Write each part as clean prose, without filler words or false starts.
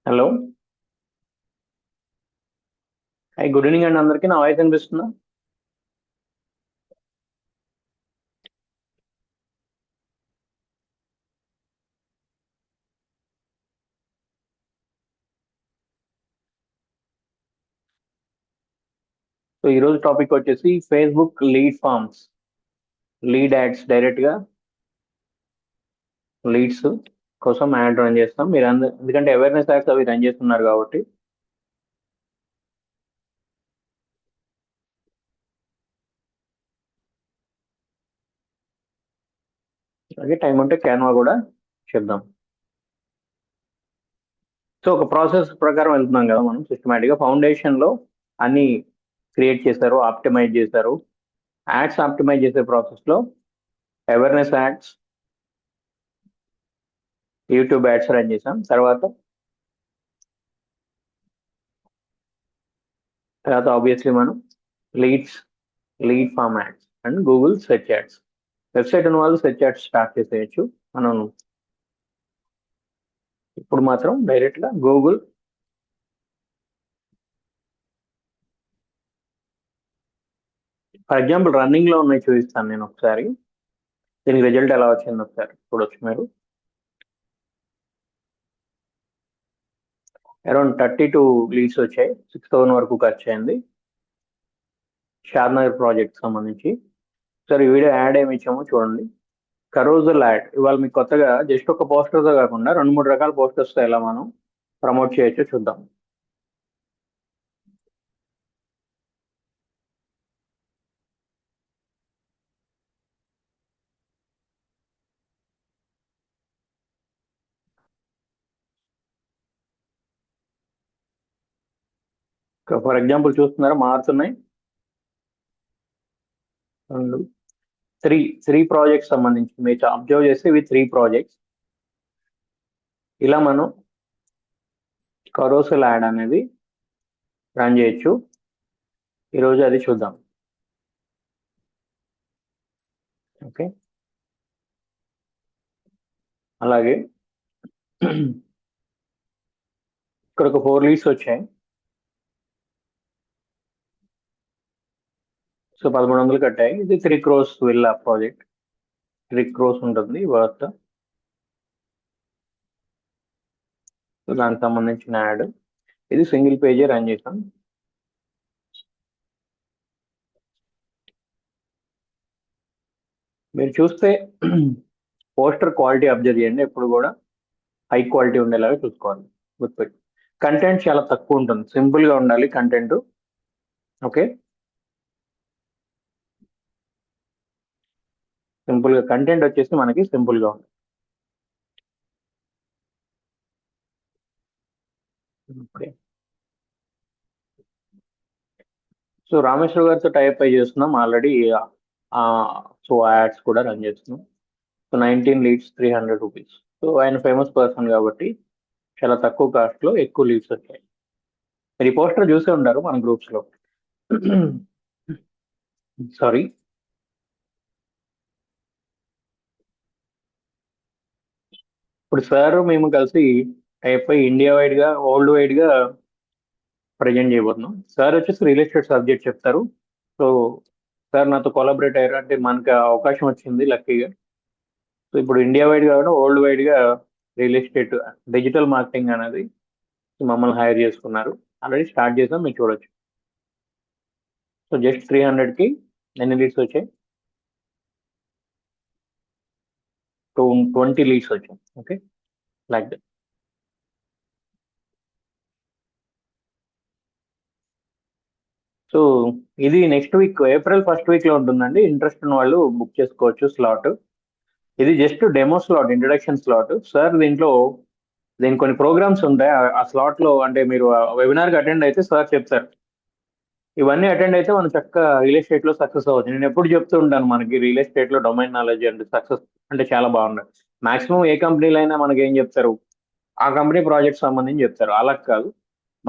Hello. Hi, good evening అండి అందరికీ. నా వాయిస్ అనిపిస్తుందా? సో ఈరోజు టాపిక్ వచ్చేసి Facebook lead forms, lead ads, డైరెక్ట్గా లీడ్స్ కోసం యాడ్ రన్ చేస్తాం. మీరు ఎందుకంటే అవేర్నెస్ యాడ్స్ అవి రన్ చేస్తున్నారు కాబట్టి. అలాగే టైం ఉంటే క్యాన్వా కూడా చెప్దాం. సో ఒక ప్రాసెస్ ప్రకారం వెళ్తున్నాం కదా మనం సిస్టమేటిక్గా. ఫౌండేషన్లో అన్ని క్రియేట్ చేశారు, ఆప్టిమైజ్ చేశారు. యాడ్స్ ఆప్టిమైజ్ చేసే ప్రాసెస్లో awareness ads, YouTube ads run చేసాం. తర్వాత ఆబ్వియస్లీ మనం leads, lead form ads and Google search ads. Website ఉన్న వాళ్ళు సెర్చ్ యాడ్స్ స్టార్ట్ చేసేయచ్చు. మనం ఇప్పుడు మాత్రం డైరెక్ట్గా గూగుల్, ఫర్ ఎగ్జాంపుల్ రన్నింగ్లో ఉన్నాయి చూపిస్తాను నేను ఒకసారి. దీనికి రిజల్ట్ ఎలా వచ్చింది ఒకసారి చూడొచ్చు మీరు. అరౌండ్ 32 లీడ్స్ వచ్చాయి, 6,000 వరకు ఖర్చు అయింది. షాద్నగర్ ప్రాజెక్ట్ సంబంధించి. సరే ఈ వీడియో యాడ్ ఏమి ఇచ్చామో చూడండి. కరోజల్ యాడ్ ఇవాళ మీకు కొత్తగా జస్ట్ ఒక పోస్టర్తో కాకుండా 2-3 రకాల పోస్టర్స్తో ఎలా మనం ప్రమోట్ చేయొచ్చో చూద్దాం. ఫర్ ఎగ్జాంపుల్ చూస్తున్నారా, మారుతున్నాయి. రెండు, త్రీ ప్రాజెక్ట్స్ సంబంధించి మీరు అబ్జర్వ్ చేస్తే ఇవి 3 ప్రాజెక్ట్స్. ఇలా మనం కరోసల్ యాడ్ అనేది రన్ చేయొచ్చు. ఈరోజు అది చూద్దాం. ఓకే, అలాగే ఇక్కడ ఒక 4 లీడ్స్ వచ్చాయి. సో 1,300 కట్టాయి. ఇది 3 crores విల్లా ప్రాజెక్ట్. 3 crores ఉంటుంది వర్త్. సో దానికి సంబంధించిన యాడ్ ఇది సింగిల్ పేజీ రన్ చేసాం. మీరు చూస్తే పోస్టర్ క్వాలిటీ అబ్జర్వ్ చేయండి. ఎప్పుడు కూడా హై క్వాలిటీ ఉండేలాగా చూసుకోవాలి. గుర్తుపెట్టి కంటెంట్ చాలా తక్కువ ఉంటుంది, సింపుల్ గా ఉండాలి కంటెంట్. ఓకే, సింపుల్ గా కంటెంట్ వచ్చేసి మనకి సింపుల్ గా ఉంటుంది. ఓకే, సో రామేశ్వర గారితో టైప్ అయి చేస్తున్నాం ఆల్రెడీ. సో యాడ్స్ కూడా రన్ చేస్తున్నాం. So 19 leads, 300 rupees. సో ఆయన ఫేమస్ పర్సన్ కాబట్టి చాలా తక్కువ కాస్ట్ లో ఎక్కువ లీడ్స్ వచ్చాయి. మీరు ఈ పోస్టర్ చూసే ఉంటారు మన గ్రూప్స్ లో. సారీ. ఇప్పుడు సార్ మేము కలిసి టైప్ అయి ఇండియా వైడ్ గా, వరల్డ్ వైడ్ గా ప్రజెంట్ చేయబోతున్నాం. సార్ వచ్చేసి రియల్ ఎస్టేట్ సబ్జెక్ట్ చెప్తారు. సో సార్ నాతో కొలాబరేట్ అయ్యారు అంటే మనకి ఆ అవకాశం వచ్చింది లక్కీగా. సో ఇప్పుడు ఇండియా వైడ్ కాకుండా వరల్డ్ వైడ్ గా రియల్ ఎస్టేట్ డిజిటల్ మార్కెటింగ్ అనేది మమ్మల్ని హైర్ చేసుకున్నారు. ఆల్రెడీ స్టార్ట్ చేసాం, మీరు చూడొచ్చు. సో జస్ట్ 300 కి ఎన్ని లీడ్స్ వచ్చాయి? 20 లీడ్స్ వచ్చాయి. Okay, like that. సో ఇది next week April first week లో ఉంటుందండి. ఇంట్రెస్ట్ ఉన్న వాళ్ళు బుక్ చేసుకోవచ్చు స్లాట్. ఇది just demo slot, introduction slot. Sir దీనికి కొన్ని ప్రోగ్రామ్స్ ఉంటాయి. ఆ స్లాట్ లో అంటే మీరు వెబినార్ కి అటెండ్ అయితే సార్ చెప్తారు. ఇవన్నీ అటెండ్ అయితే మనం చక్కగా రియల్ ఎస్టేట్ లో సక్సెస్ అవ్వచ్చు. నేను ఎప్పుడు చెప్తూ ఉంటాను, మనకి రియల్ ఎస్టేట్ లో డొమైన్ నాలెడ్జ్ అండ్ సక్సెస్ అంటే చాలా బాగుండదు. మాక్సిమం ఏ కంపెనీలో అయినా మనకి ఏం చెప్తారు, ఆ కంపెనీ ప్రాజెక్ట్ సంబంధించి చెప్తారు. అలా కాదు,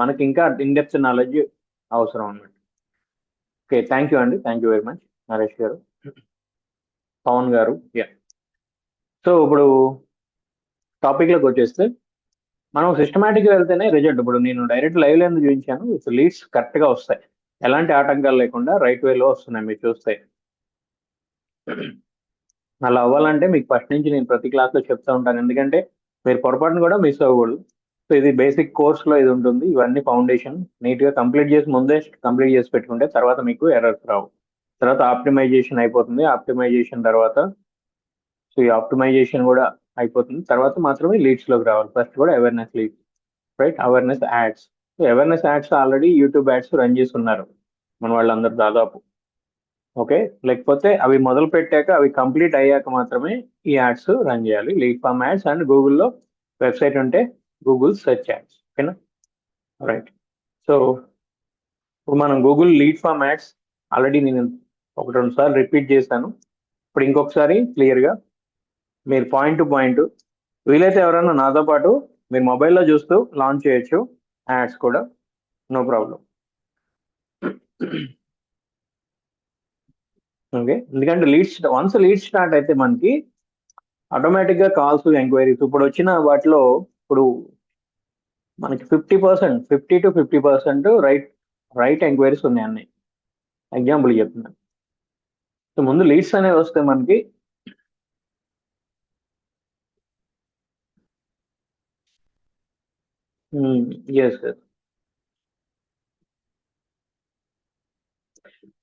మనకి ఇంకా ఇన్ డెప్త్ నాలెడ్జ్ అవసరం అన్నమాట. ఓకే, థ్యాంక్ యూ అండి, thank you very much Naresh గారు, పవన్ గారు. యా, సో ఇప్పుడు టాపిక్ లోకి వచ్చేస్తే మనం సిస్టమేటిక్గా వెళ్తేనే రిజల్ట్. ఇప్పుడు నేను డైరెక్ట్ లైవ్ ఎందుకు చూపించాను, లీడ్స్ కరెక్ట్గా వస్తాయి, ఎలాంటి ఆటంకాలు లేకుండా రైట్ వేలో వస్తున్నాయి మీరు చూస్తే. అలా అవ్వాలంటే మీకు ఫస్ట్ నుంచి నేను ప్రతి క్లాస్లో చెప్తా ఉంటాను, ఎందుకంటే మీరు పొరపాటును కూడా మిస్ అవ్వకూడదు. సో ఇది బేసిక్ కోర్స్లో ఇది ఉంటుంది, ఇవన్నీ ఫౌండేషన్ నీట్గా కంప్లీట్ చేసి ముందే కంప్లీట్ చేసి పెట్టుకుంటే తర్వాత మీకు ఎర్రర్స్ రావు. తర్వాత ఆప్టిమైజేషన్ అయిపోతుంది, ఆప్టిమైజేషన్ తర్వాత సో ఈ ఆప్టిమైజేషన్ కూడా అయిపోతుంది, తర్వాత మాత్రమే లీడ్స్లోకి రావాలి. ఫస్ట్ కూడా awareness leads, right, awareness ads. So awareness ads already YouTube ads run చేసి ఉన్నారు మన వాళ్ళందరూ దాదాపు. ఓకే, లేకపోతే అవి మొదలు పెట్టాక అవి కంప్లీట్ అయ్యాక మాత్రమే ఈ యాడ్స్ రన్ చేయాలి, లీడ్ ఫామ్ యాడ్స్ అండ్ గూగుల్లో వెబ్సైట్ ఉంటే గూగుల్ సెర్చ్ యాడ్స్. ఓకేనా, రైట్. సో ఇప్పుడు మనం Google lead form ads already నేను ఒకటి రెండు సార్లు రిపీట్ చేశాను, ఇప్పుడు ఇంకొకసారి క్లియర్గా మీరు పాయింట్ టు పాయింట్, వీలైతే ఎవరైనా నాతో పాటు మీరు మొబైల్లో చూస్తూ లాంచ్ చేయొచ్చు యాడ్స్ కూడా, నో ప్రాబ్లం. ఓకే, ఎందుకంటే వన్స్ లీడ్ స్టార్ట్ అయితే మనకి ఆటోమేటిక్గా కాల్స్ ఎంక్వైరీస్ ఇప్పుడు వచ్చిన వాటిలో ఇప్పుడు మనకి 50% టు 50% రైట్ ఎంక్వైరీస్ ఉన్నాయి అన్ని. ఎగ్జాంపుల్ చెప్తున్నాను, సో ముందు లీడ్స్ అనేవి వస్తే మనకి ఎస్,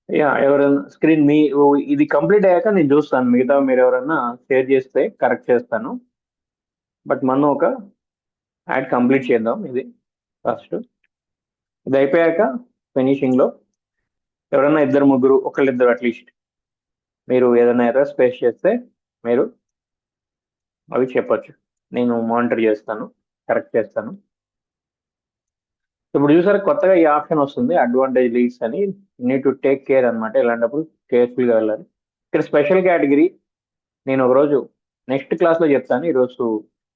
యా, ఎవరైనా స్క్రీన్ ఇది కంప్లీట్ అయ్యాక నేను చూస్తాను, మిగతా మీరు ఎవరైనా షేర్ చేస్తే కరెక్ట్ చేస్తాను. బట్ మనం ఒక యాడ్ కంప్లీట్ చేద్దాం ఇది ఫస్ట్. ఇది అయిపోయాక ఫినిషింగ్లో ఎవరైనా ఇద్దరు ముగ్గురు ఒకళ్ళిద్దరు అట్లీస్ట్ మీరు ఏదైనా ఎర్రర్స్ ఫేస్ చేస్తే మీరు అవి చెప్పొచ్చు, నేను మానిటర్ చేస్తాను, కరెక్ట్ చేస్తాను. ఇప్పుడు చూసారు కొత్తగా ఈ ఆప్షన్ వస్తుంది అడ్వాంటేజ్ లీడ్స్ అని, నీడ్ టు టేక్ కేర్ అనమాట. ఇలాంటప్పుడు కేర్ఫుల్గా వెళ్ళాలి. ఇక్కడ స్పెషల్ కేటగిరీ నేను ఒకరోజు నెక్స్ట్ క్లాస్లో చెప్తాను, ఈరోజు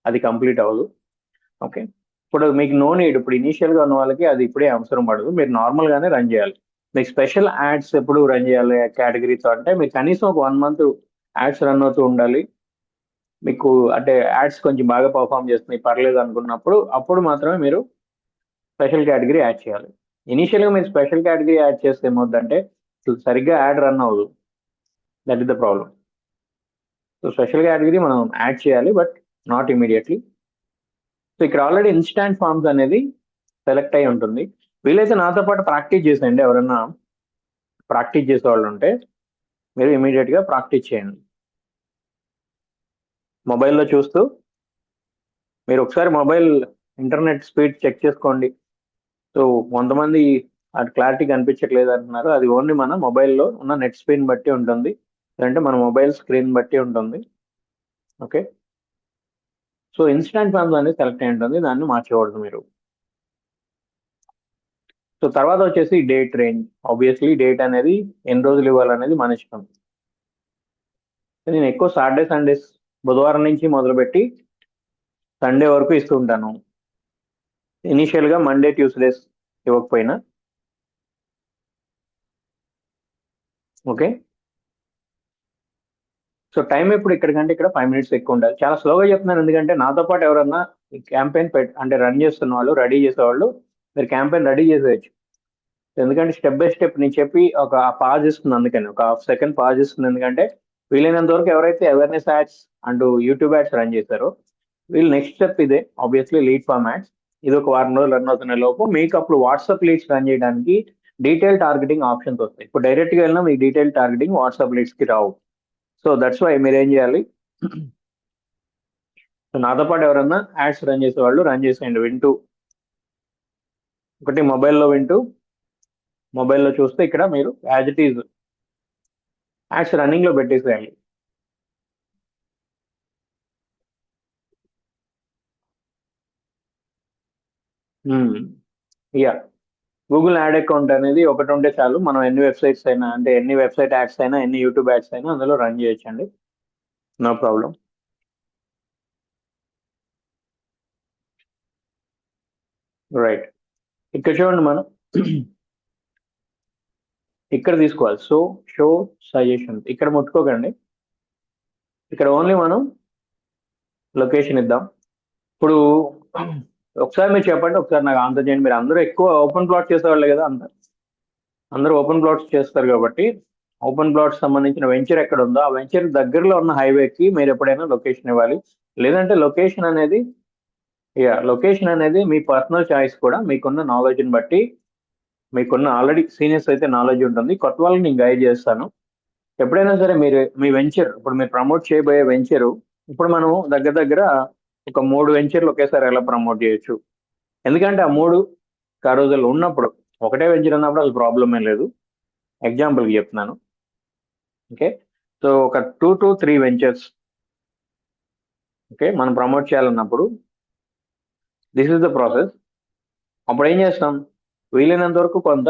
అది కంప్లీట్ అవ్వదు. ఓకే, ఇప్పుడు మీకు నో నీడ్, ఇప్పుడు ఇనీషియల్గా ఉన్న వాళ్ళకి అది ఇప్పుడే అవసరం పడదు, మీరు నార్మల్గానే రన్ చేయాలి. మీకు స్పెషల్ యాడ్స్ ఎప్పుడు రన్ చేయాలి కేటగిరీతో అంటే మీకు కనీసం ఒక 1 month యాడ్స్ రన్ అవుతూ ఉండాలి. మీకు అంటే యాడ్స్ కొంచెం బాగా పర్ఫామ్ చేస్తున్నాయి పర్లేదు అనుకున్నప్పుడు అప్పుడు మాత్రమే మీరు స్పెషల్ కేటగిరీ యాడ్ చేయాలి. ఇనీషియల్గా మీరు స్పెషల్ కేటగిరీ యాడ్ చేస్తే ఏమవుతుందంటే సరిగ్గా యాడ్ రన్ అవ్వదు, that is the problem. So special category మనం యాడ్ చేయాలి బట్ నాట్ ఇమీడియట్లీ. సో ఇక్కడ ఆల్రెడీ ఇన్స్టాంట్ ఫార్మ్స్ అనేది సెలెక్ట్ అయి ఉంటుంది. వీలైతే నాతో పాటు ప్రాక్టీస్ చేసేయండి, ఎవరైనా ప్రాక్టీస్ చేసే వాళ్ళు ఉంటే మీరు ఇమీడియట్గా ప్రాక్టీస్ చేయండి మొబైల్లో చూస్తూ. మీరు ఒకసారి మొబైల్ ఇంటర్నెట్ స్పీడ్ చెక్ చేసుకోండి. సో కొంతమంది అది క్లారిటీ కనిపించట్లేదు అంటున్నారు, అది ఓన్లీ మన మొబైల్లో ఉన్న నెట్ స్పీడ్ బట్టి ఉంటుంది, లేదంటే మన మొబైల్ స్క్రీన్ బట్టి ఉంటుంది. ఓకే, సో ఇన్స్టాంట్ ఫార్మ్స్ అనేది సెలెక్ట్ అయి ఉంటుంది, దాన్ని మార్చకూడదు మీరు. సో తర్వాత వచ్చేసి డేట్ రేంజ్. ఆబ్వియస్లీ డేట్ అనేది ఎన్ని రోజులు ఇవ్వాలనేది మన ఇష్టం. నేను ఎక్కువ సాటర్డే సండేస్, బుధవారం నుంచి మొదలుపెట్టి సండే వరకు ఇస్తూ ఉంటాను. ఇనీషియల్గా మండే ట్యూస్డేస్ ఇవ్వకపోయినా. ఓకే, సో టైం ఎప్పుడు ఇక్కడికంటే ఇక్కడ 5 minutes ఎక్కువ ఉండాలి. చాలా స్లోగా చెప్తున్నాను ఎందుకంటే నాతో పాటు ఎవరన్నా క్యాంపెయిన్ అంటే రన్ చేస్తున్న వాళ్ళు, రెడీ చేసేవాళ్ళు మీరు క్యాంపెయిన్ రెడీ చేసేయచ్చు. ఎందుకంటే స్టెప్ బై స్టెప్ నేను చెప్పి ఒక పాజ్ ఇస్తుంది, అందుకని ఒక హాఫ్ సెకండ్ పాజ్ ఇస్తుంది. ఎందుకంటే వీలైనంత వరకు ఎవరైతే awareness ads and YouTube ads run చేశారో వీళ్ళు నెక్స్ట్ స్టెప్ ఇదే, ఆబ్వియస్లీ లీడ్ ఫామ్ యాడ్స్. ఇది ఒక వారం రోజులు రన్ అవుతున్న లోపు మీకు అప్పుడు వాట్సాప్ లీడ్స్ రన్ చేయడానికి డీటెయిల్ టార్గెటింగ్ ఆప్షన్స్ వస్తాయి. ఇప్పుడు డైరెక్ట్గా వెళ్ళినా మీకు డీటెయిల్ టార్గెటింగ్ వాట్సాప్ లీడ్స్కి రావు. సో దట్స్ వై మీరు ఏం చేయాలి, సో నాతో పాటు ఎవరన్నా యాడ్స్ రన్ చేసేవాళ్ళు రన్ చేసేయండి వింటూ. ఒకటి మొబైల్లో వింటూ, మొబైల్లో చూస్తే ఇక్కడ మీరు యాజ్ ఇట్ ఈజ్ యాడ్స్ రన్నింగ్లో పెట్టేసేయాలి. యా, గూగుల్ యాడ్ అకౌంట్ అనేది ఒకటి ఉంటే చాలు, మనం ఎన్ని వెబ్సైట్స్ అయినా, అంటే ఎన్ని వెబ్సైట్ యాడ్స్ అయినా, ఎన్ని యూట్యూబ్ యాడ్స్ అయినా అందులో రన్ చేయొచ్చండి, నో ప్రాబ్లం. రైట్, ఇక్కడ చూడండి మనం ఇక్కడ తీసుకోవాలి. సో షో సజెషన్ ఇక్కడ ముట్టుకోకండి, ఇక్కడ ఓన్లీ మనం లొకేషన్ ఇద్దాం. ఇప్పుడు ఒకసారి మీరు చెప్పండి, ఒకసారి నాకు ఆన్సర్ చేయండి. మీరు అందరూ ఎక్కువ ఓపెన్ ప్లాట్ చేసేవాళ్ళే కదా, అందరూ ఓపెన్ ప్లాట్స్ చేస్తారు కాబట్టి ఓపెన్ ప్లాట్స్ సంబంధించిన వెంచర్ ఎక్కడ ఉందో ఆ వెంచర్ దగ్గరలో ఉన్న హైవేకి మీరు ఎప్పుడైనా లొకేషన్ ఇవ్వాలి. లేదంటే లొకేషన్ అనేది మీ పర్సనల్ చాయిస్ కూడా, మీకున్న నాలెడ్జ్ని బట్టి. మీకున్న ఆల్రెడీ సీనియర్స్ అయితే నాలెడ్జ్ ఉంటుంది, కొత్త వాళ్ళని నేను గైడ్ చేస్తాను. ఎప్పుడైనా సరే మీరు మీ వెంచర్, ఇప్పుడు మీరు ప్రమోట్ చేయబోయే వెంచరు, ఇప్పుడు మనం దగ్గర దగ్గర ఒక 3 వెంచర్లు ఒకేసారి ఎలా ప్రమోట్ చేయొచ్చు. ఎందుకంటే ఆ 3 రోజులు ఉన్నప్పుడు, ఒకటే వెంచర్ ఉన్నప్పుడు అది ప్రాబ్లమే లేదు. ఎగ్జాంపుల్కి చెప్తున్నాను. ఓకే, సో ఒక 2 to 3 వెంచర్స్ ఓకే మనం ప్రమోట్ చేయాలన్నప్పుడు దిస్ ఇస్ ద ప్రాసెస్. అప్పుడు ఏం చేస్తాం, వీలైనంత వరకు కొంత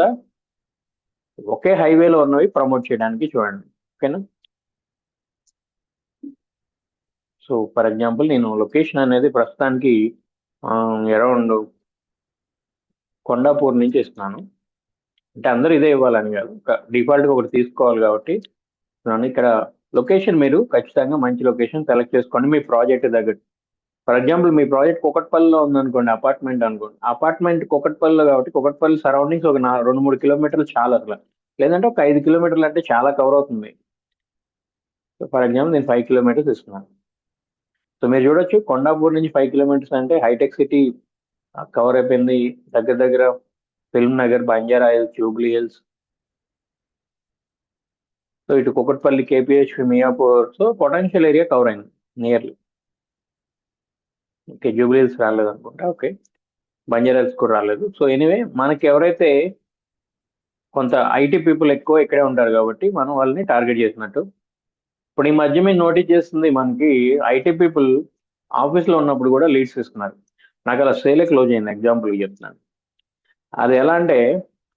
ఒకే హైవేలో ఉన్నవి ప్రమోట్ చేయడానికి చూడండి. ఓకేనా. సో ఫర్ ఎగ్జాంపుల్ నేను లొకేషన్ అనేది ప్రస్తుతానికి అరౌండ్ కొండాపూర్ నుంచి ఇస్తున్నాను. అంటే అందరూ ఇదే ఇవ్వాలని కాదు, డిఫాల్ట్గా ఒకటి తీసుకోవాలి కాబట్టి నేను ఇక్కడ లొకేషన్ మీరు ఖచ్చితంగా మంచి లొకేషన్ సెలెక్ట్ చేసుకోండి మీ ప్రాజెక్ట్ దగ్గర. ఫర్ ఎగ్జాంపుల్ మీ ప్రాజెక్ట్ కుకట్పల్లిలో ఉందనుకోండి, అపార్ట్మెంట్ అనుకోండి, అపార్ట్మెంట్ కుకట్పల్లిలో కాబట్టి కుకట్పల్లి సరౌండింగ్స్ ఒక 2-3 కిలోమీటర్లు చాలా అసలు. లేదంటే ఒక 5 కిలోమీటర్లు అంటే చాలా కవర్ అవుతుంది. సో ఫర్ ఎగ్జాంపుల్ నేను 5 కిలోమీటర్స్ ఇస్తున్నాను. సో మీరు చూడొచ్చు, కొండాపూర్ నుంచి 5 కిలోమీటర్స్ అంటే హైటెక్ సిటీ కవర్ అయిపోయింది. దగ్గర దగ్గర film Nagar, Banjara Hills, Jubilee Hills, so ఇటు Kukatpally, KPH, Miyapur, so potential area cover అయింది నియర్లీ. ఓకే, జూబ్లీ హిల్స్ రాలేదు అనుకుంటా. ఓకే, బంజారా హిల్స్ కూడా రాలేదు. సో ఎనీవే, మనకి ఎవరైతే కొంత ఐటీ పీపుల్ ఎక్కువ ఇక్కడే ఉంటారు కాబట్టి మనం వాళ్ళని టార్గెట్ చేసినట్టు. ఇప్పుడు ఈ మధ్య మీరు నోటీస్ చేస్తుంది, మనకి ఐటీ పీపుల్ ఆఫీస్లో ఉన్నప్పుడు కూడా లీడ్స్ ఇస్తున్నారు. నాకు అలా సేలే క్లోజ్ అయింది, ఎగ్జాంపుల్ చెప్తున్నాను. అది ఎలా అంటే,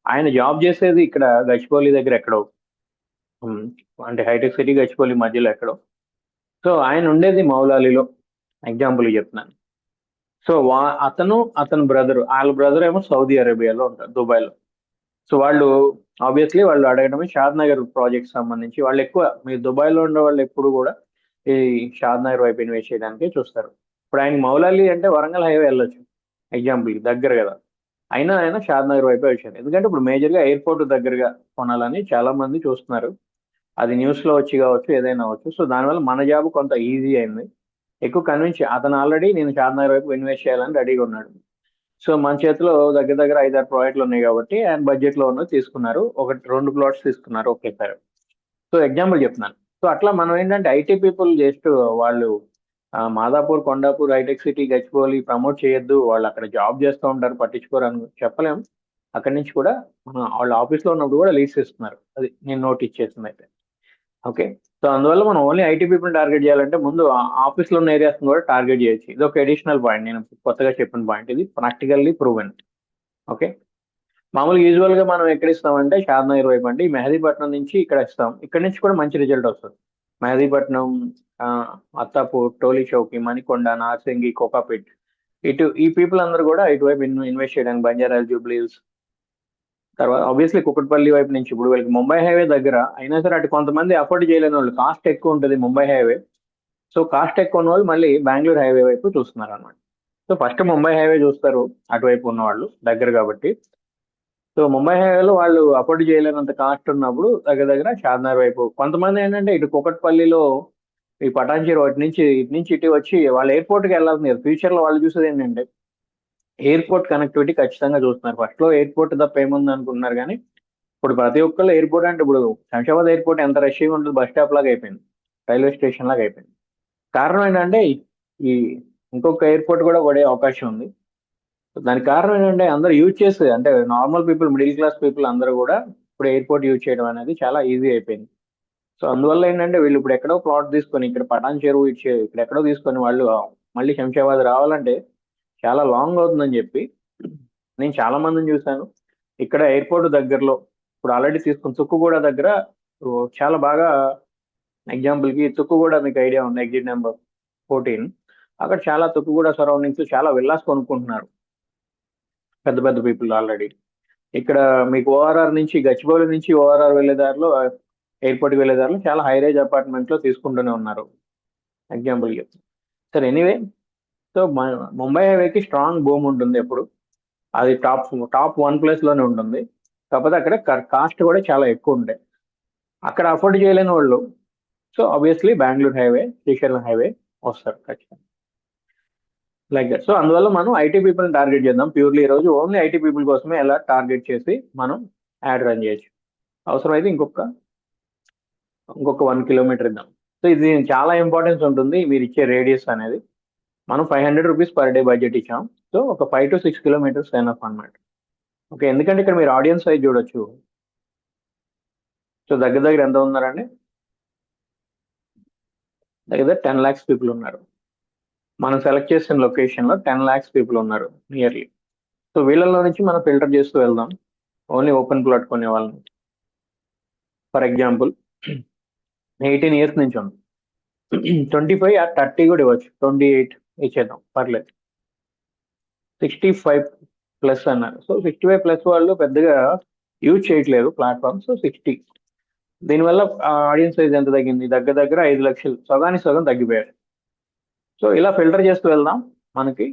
ఆయన జాబ్ చేసేది ఇక్కడ గచ్చిబౌలి దగ్గర ఎక్కడో, ఉమ్, అంటే హైటెక్ సిటీ గచ్చిబౌలి మధ్యలో ఎక్కడో. సో ఆయన ఉండేది మౌలాలిలో, ఎగ్జాంపుల్ చెప్తున్నాను. సో అతని బ్రదర్, వాళ్ళ బ్రదర్ ఏమో సౌదీ అరేబియాలో ఉంటారు, దుబాయ్లో. సో వాళ్ళు ఆబ్వియస్లీ వాళ్ళు అడగడమే షాద్ నగర్ ప్రాజెక్ట్ సంబంధించి. వాళ్ళు ఎక్కువ, మీరు దుబాయ్లో ఉండే వాళ్ళు ఎప్పుడు కూడా ఈ షాద్ నగర్ వైపు ఇన్వెస్ట్ చేయడానికి చూస్తారు. ఇప్పుడు ఆయన మౌలాలి అంటే వరంగల్ హైవే వెళ్ళొచ్చు, ఎగ్జాంపుల్ దగ్గర కదా. అయినా ఆయన షాద్ నగర్ వైపే వచ్చారు, ఎందుకంటే ఇప్పుడు మేజర్గా ఎయిర్పోర్ట్ దగ్గరగా కొనాలని చాలా మంది చూస్తున్నారు. అది న్యూస్లో వచ్చి కావచ్చు, ఏదైనా అవచ్చు. సో దానివల్ల మన జాబ్ కొంత ఈజీ అయింది. ఎక్కువ కన్విన్స్, అతను ఆల్రెడీ నేను షాద్ నగర్ వైపు ఇన్వెస్ట్ చేయాలని రెడీగా ఉన్నాడు. సో మన చేతిలో దగ్గర దగ్గర 5-6 ప్రాజెక్టులు ఉన్నాయి కాబట్టి ఆయన బడ్జెట్లో ఉన్నది తీసుకున్నారు, 1-2 ప్లాట్స్ తీసుకున్నారు ఒకేసారి. సో ఎగ్జాంపుల్ చెప్తున్నాను. సో అట్లా మనం ఏంటంటే ఐటీ పీపుల్ జస్ట్ వాళ్ళు Madhapur, Kondapur, hitech city, Gachibowli promote చేయొద్దు, వాళ్ళు అక్కడ జాబ్ చేస్తూ ఉంటారు పట్టించుకోరు అని చెప్పలేం. అక్కడి నుంచి కూడా వాళ్ళ ఆఫీస్లో ఉన్నప్పుడు కూడా లీడ్స్ ఇస్తున్నారు, అది నేను నోటీస్ చేసింది అయితే. ఓకే, సో అందువల్ల మనం ఓన్లీ ఐటీ పీపుల్ టార్గెట్ చేయాలంటే ముందు ఆఫీస్లో ఉన్న ఏరియాస్ కూడా టార్గెట్ చేయొచ్చు. ఇది ఒక అడిషనల్ పాయింట్, నేను కొత్తగా చెప్పిన పాయింట్, ఇది ప్రాక్టికల్లీ ప్రూవెన్. ఓకే, మామూలుగా యూజువల్ గా మనం ఎక్కడ ఇస్తామంటే షాద్ నగర్ వైపు, అంటే ఈ మెహదీపట్నం నుంచి ఇక్కడ ఇస్తాం. ఇక్కడ నుంచి కూడా మంచి రిజల్ట్ వస్తుంది. మెహదీపట్నం, ఆ, అత్తాపూర్, టోలీ చౌకి, మణికొండ, నార్సింగి, కోకాపేట్, ఇటు ఈ పీపుల్ అందరూ కూడా ఇటువైపు ఇన్వెస్ట్ చేయడానికి, బంజారా జూబ్లీ హిల్స్, తర్వాత ఆబ్వియస్లీ కుకట్పల్లి వైపు నుంచి. ఇప్పుడు వీళ్ళకి ముంబై హైవే దగ్గర అయినా సరే అటు కొంతమంది అఫోర్డ్ చేయలేని వాళ్ళు, కాస్ట్ ఎక్కువ ఉంటుంది ముంబై హైవే. సో కాస్ట్ ఎక్కువ ఉన్న వాళ్ళు మళ్ళీ బెంగళూరు హైవే వైపు చూస్తున్నారు అనమాట. సో ఫస్ట్ ముంబై హైవే చూస్తారు అటువైపు ఉన్న వాళ్ళు, దగ్గర కాబట్టి. సో ముంబై హైవేలో వాళ్ళు అఫోర్డ్ చేయలేనంత కాస్ట్ ఉన్నప్పుడు దగ్గర దగ్గర చార్మినార్ వైపు. కొంతమంది ఏంటంటే ఇటు కుకట్పల్లిలో ఈ పటాన్చేరు ఇటు నుంచి ఇటు వచ్చి వాళ్ళు ఎయిర్పోర్ట్కి వెళ్ళాల్సింది. ఫ్యూచర్లో వాళ్ళు చూసేది ఏంటంటే ఎయిర్పోర్ట్ కనెక్టివిటీ ఖచ్చితంగా చూస్తున్నారు. ఫస్ట్లో ఎయిర్పోర్ట్ తప్ప ఏముంది అనుకుంటున్నారు, కానీ ఇప్పుడు ప్రతి ఒక్కళ్ళు ఎయిర్పోర్ట్ అంటే, ఇప్పుడు శంషాబాద్ ఎయిర్పోర్ట్ ఎంత రష్గా ఉంటుంది, బస్ స్టాప్ లాగా అయిపోయింది, రైల్వే స్టేషన్ లాగా అయిపోయింది. కారణం ఏంటంటే ఈ ఇంకొక ఎయిర్పోర్ట్ కూడా పడే అవకాశం ఉంది. దానికి కారణం ఏంటంటే అందరూ యూజ్ చేస్తే, అంటే normal people, middle class people అందరూ కూడా ఇప్పుడు ఎయిర్పోర్ట్ యూజ్ చేయడం అనేది చాలా ఈజీ అయిపోయింది. సో అందువల్ల ఏంటంటే వీళ్ళు ఇప్పుడు ఎక్కడో ప్లాట్ తీసుకొని, ఇక్కడ పటాన్ చెరువు ఇక్కడ ఎక్కడో తీసుకొని వాళ్ళు మళ్ళీ శంషాబాద్ రావాలంటే చాలా లాంగ్ అవుతుందని చెప్పి నేను చాలా మందిని చూశాను. ఇక్కడ ఎయిర్పోర్ట్ దగ్గరలో ఇప్పుడు ఆల్రెడీ తీసుకుని తుక్కుగూడ దగ్గర ఓ, చాలా బాగా, ఎగ్జాంపుల్కి తుక్కుగూడ మీకు ఐడియా ఉంది, ఎగ్జిట్ నెంబర్ 14. అక్కడ చాలా తుక్కుగూడ సరౌండింగ్స్ చాలా విల్లాస్ కొనుక్కుంటున్నారు పెద్ద పెద్ద పీపుల్ ఆల్రెడీ. ఇక్కడ మీకు ఓఆర్ఆర్ నుంచి, గచ్చిబౌలి నుంచి ఓఆర్ఆర్ వెళ్ళే దారిలో, ఎయిర్పోర్ట్కి వెళ్ళే దారిలో చాలా హై రేంజ్ అపార్ట్మెంట్లో తీసుకుంటూనే ఉన్నారు, ఎగ్జాంపుల్ చెప్తాను. సరే ఎనీవే, సో ముంబై హైవేకి స్ట్రాంగ్ బూమ్ ఉంటుంది ఎప్పుడు. అది టాప్ టాప్ 1 ప్లేస్ లోనే ఉంటుంది. కాకపోతే అక్కడ కాస్ట్ కూడా చాలా ఎక్కువ ఉంటాయి. అక్కడ అఫోర్డ్ చేయలేని వాళ్ళు so obviously Bengaluru highway, Srisailam highway వస్తారు ఖచ్చితంగా. Like that. సో అందువల్ల మనం ఐటీ పీపుల్ టార్గెట్ చేద్దాం. ప్యూర్లీ ఈ రోజు ఓన్లీ ఐటీ పీపుల్ కోసమే ఎలా టార్గెట్ చేసి మనం యాడ్ రన్ చేయొచ్చు. అవసరమైతే ఇంకొక 1 కిలోమీటర్ ఇద్దాం. సో ఇది చాలా ఇంపార్టెన్స్ ఉంటుంది మీరు ఇచ్చే రేడియస్ అనేది. మనం 500 రూపీస్ పర్ డే బడ్జెట్ ఇచ్చాం. సో ఒక 5 to 6 కిలోమీటర్స్ ఎనఫ్ అన్నమాట. ఓకే, ఎందుకంటే ఇక్కడ మీరు ఆడియన్స్ సైజ్ చూడొచ్చు. సో దగ్గర దగ్గర ఎంత ఉన్నారండి? దగ్గర 10 lakhs పీపుల్ ఉన్నారు. మనం సెలెక్ట్ చేసిన లొకేషన్ లో 10 lakhs పీపుల్ ఉన్నారు నియర్లీ. సో వీళ్ళలో నుంచి మనం ఫిల్టర్ చేస్తూ వెళ్దాం. ఓన్లీ ఓపెన్ ప్లాట్ కొనే వాళ్ళని. ఫర్ ఎగ్జాంపుల్ 18 years నుంచి ఉంది. 25 or 30 కూడా ఇవ్వచ్చు. 28 ఇచ్చేద్దాం, పర్లేదు. 65+ అన్నారు. సో 65+ వాళ్ళు పెద్దగా యూజ్ చేయట్లేదు ప్లాట్ఫామ్. సో 60. దీనివల్ల ఆడియన్స్ సైజ్ ఎంత తగ్గింది? దగ్గర దగ్గర 5 లక్షలు, సగానికి సగం తగ్గిపోయారు. సో ఇలా ఫిల్టర్ చేస్తూ వెళ్దాం, మనకి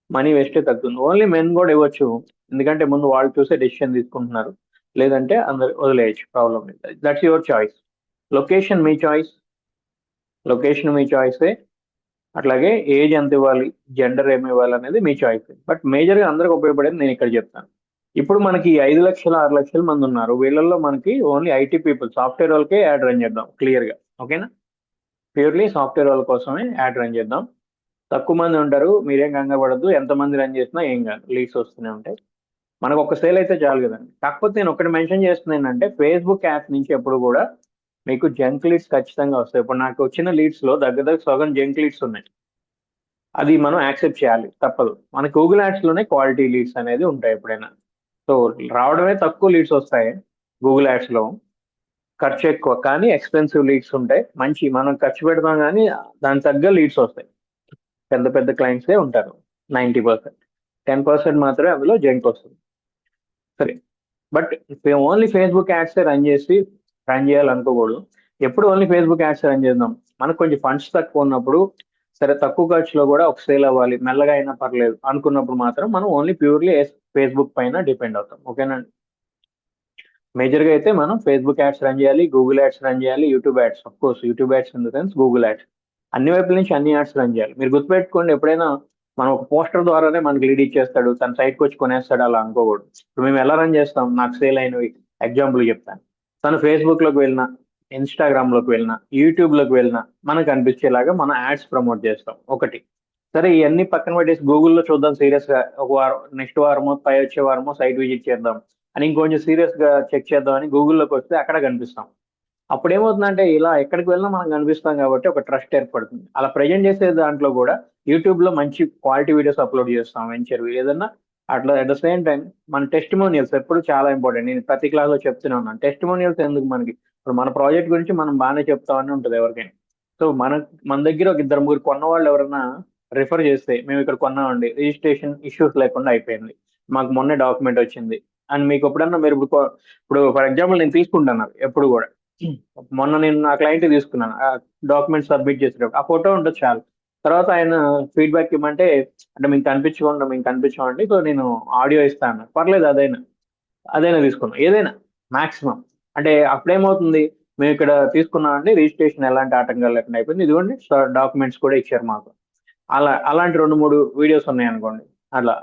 మనీ వేస్టే తగ్గుతుంది. ఓన్లీ మెన్ కూడా ఇవ్వచ్చు, ఎందుకంటే ముందు వాళ్ళు చూసే డెసిషన్ తీసుకుంటున్నారు. లేదంటే అందరు వదిలేయచ్చు, ప్రాబ్లం లేదు. That's your choice. లొకేషన్ మీ చాయిస్, లొకేషన్ మీ చాయిసే. అట్లాగే ఏజ్ ఎంత ఇవ్వాలి, జెండర్ ఏమి ఇవ్వాలి అనేది మీ చాయిస్. బట్ మేజర్గా అందరికి ఉపయోగపడేది నేను ఇక్కడ చెప్తాను. ఇప్పుడు మనకి 5 లక్షల 6 లక్షల మంది ఉన్నారు. వీళ్ళల్లో మనకి ఓన్లీ ఐటీ పీపుల్, సాఫ్ట్వేర్ వాళ్ళకే యాడ్ రన్ చేద్దాం క్లియర్గా. ఓకేనా? ప్యూర్లీ సాఫ్ట్వేర్ వాళ్ళ కోసమే యాడ్ రన్ చేద్దాం. తక్కువ మంది ఉంటారు, మీరేం కంగారు పడద్దు. ఎంతమంది రన్ చేసినా ఏం కాదు, లీడ్స్ వస్తూనే ఉంటాయి. మనకు ఒక సేల్ అయితే చాలు కదండి. కాకపోతే నేను ఒకటి మెన్షన్ చేస్తున్నాను ఏంటంటే, ఫేస్బుక్ యాప్ నుంచి ఎప్పుడు కూడా మీకు జంక్ లీడ్స్ ఖచ్చితంగా వస్తాయి. ఇప్పుడు నాకు వచ్చిన లీడ్స్ లో దగ్గర దగ్గర సగం జంక్ లీడ్స్ ఉన్నాయి. అది మనం యాక్సెప్ట్ చేయాలి, తప్పదు. మన గూగుల్ యాడ్స్ లోనే క్వాలిటీ లీడ్స్ అనేది ఉంటాయి ఎప్పుడైనా. సో రావడమే తక్కువ లీడ్స్ వస్తాయి గూగుల్ యాడ్స్ లో, ఖర్చు ఎక్కువ కానీ ఎక్స్పెన్సివ్ లీడ్స్ ఉంటాయి. మంచి మనం ఖర్చు పెడతాం కానీ దాని తగ్గ లీడ్స్ వస్తాయి. పెద్ద పెద్ద క్లయింట్సే ఉంటారు 90%. 10% మాత్రమే అందులో జంక్ వస్తుంది. సరే, but only Facebook ads run చేయాలనుకోకూడదు. ఎప్పుడు ఓన్లీ ఫేస్బుక్ యాడ్స్ రన్ చేద్దాం. మనకు కొంచెం ఫండ్స్ తక్కువ ఉన్నప్పుడు, సరే తక్కువ ఖర్చులో కూడా ఒక సేల్ అవ్వాలి, మెల్లగా అయినా పర్లేదు అనుకున్నప్పుడు మాత్రం మనం ఓన్లీ ప్యూర్లీ ఫేస్బుక్ పైన డిపెండ్ అవుతాం. ఓకేనా? మేజర్గా అయితే మనం ఫేస్బుక్ యాడ్స్ రన్ చేయాలి, గూగుల్ యాడ్స్ రన్ చేయాలి, YouTube ads, of course YouTube ads in the sense Google ads. అన్ని వైపుల నుంచి అన్ని యాడ్స్ రన్ చేయాలి. మీరు గుర్తుపెట్టుకోండి, ఎప్పుడైనా మనం ఒక పోస్టర్ ద్వారానే మనకి లీడ్ ఇచ్చేస్తాడు, తన సైట్కి వచ్చి కొనేస్తాడు అలా అనుకోకూడదు. ఇప్పుడు మేము ఎలా రన్ చేస్తాం, నాకు సేల్ అయినవి ఎగ్జాంపుల్ చెప్తాను. తను ఫేస్బుక్ లోకి వెళ్ళినా, ఇన్స్టాగ్రామ్ లోకి వెళ్ళినా, యూట్యూబ్ లోకి వెళ్ళినా మనకు అనిపించేలాగా మనం యాడ్స్ ప్రమోట్ చేస్తాం ఒకటి. సరే ఇవన్నీ పక్కన పెట్టేసి గూగుల్లో చూద్దాం సీరియస్ గా, ఒక వారం, నెక్స్ట్ వారమో పై వచ్చే వారమో సైట్ విజిట్ చేద్దాం అని ఇంకొంచెం సీరియస్ గా చెక్ చేద్దామని గూగుల్లోకి వస్తే అక్కడ కనిపిస్తాం. అప్పుడు ఏమవుతుందంటే, ఇలా ఎక్కడికి వెళ్ళినా మనం కనిపిస్తాం కాబట్టి ఒక ట్రస్ట్ ఏర్పడుతుంది. అలా ప్రజెంట్ చేసే దాంట్లో కూడా యూట్యూబ్ లో మంచి క్వాలిటీ వీడియోస్ అప్లోడ్ చేస్తాం, వెంచర్ ఏదన్నా. అట్లా అట్ ద సేమ్ టైం మన టెస్టిమోనియల్స్ ఎప్పుడు చాలా ఇంపార్టెంట్. నేను ప్రతి క్లాస్ లో చెప్తూనే ఉన్నాను, టెస్టిమోనియల్స్ ఎందుకు మనకి. ఇప్పుడు మన ప్రాజెక్ట్ గురించి మనం బాగానే చెప్తామని ఉంటుంది ఎవరికైనా. సో మన దగ్గర ఒక ఇద్దరు ముగ్గురు కొన్న వాళ్ళు ఎవరైనా రిఫర్ చేస్తే, మేము ఇక్కడ కొన్నామండి, రిజిస్ట్రేషన్ ఇష్యూస్ లేకుండా అయిపోయింది, మాకు మొన్నే డాక్యుమెంట్ వచ్చింది అని మీకు ఎప్పుడన్నా మీరు ఇప్పుడు ఫర్ ఎగ్జాంపుల్ నేను తీసుకుంటాను ఎప్పుడు కూడా. మొన్న నేను నా క్లయింట్ తీసుకున్నాను, ఆ డాక్యుమెంట్ సబ్మిట్ చేసేటప్పుడు ఆ ఫోటో ఉంటుంది చాలు. తర్వాత ఆయన ఫీడ్బ్యాక్ ఇవ్వమంటే, అంటే మీకు కనిపించమండి, సో నేను ఆడియో ఇస్తాను, పర్లేదు అదైనా తీసుకున్నాం, ఏదైనా మాక్సిమం. అంటే అప్పుడేమవుతుంది, మేము ఇక్కడ తీసుకున్నామండి, రిజిస్ట్రేషన్ ఎలాంటి ఆటంకాలు లేకుండా అయిపోయింది, ఇదిగోండి డాక్యుమెంట్స్ కూడా ఇచ్చారు మాకు. అలాంటి 2-3 వీడియోస్ ఉన్నాయి అనుకోండి.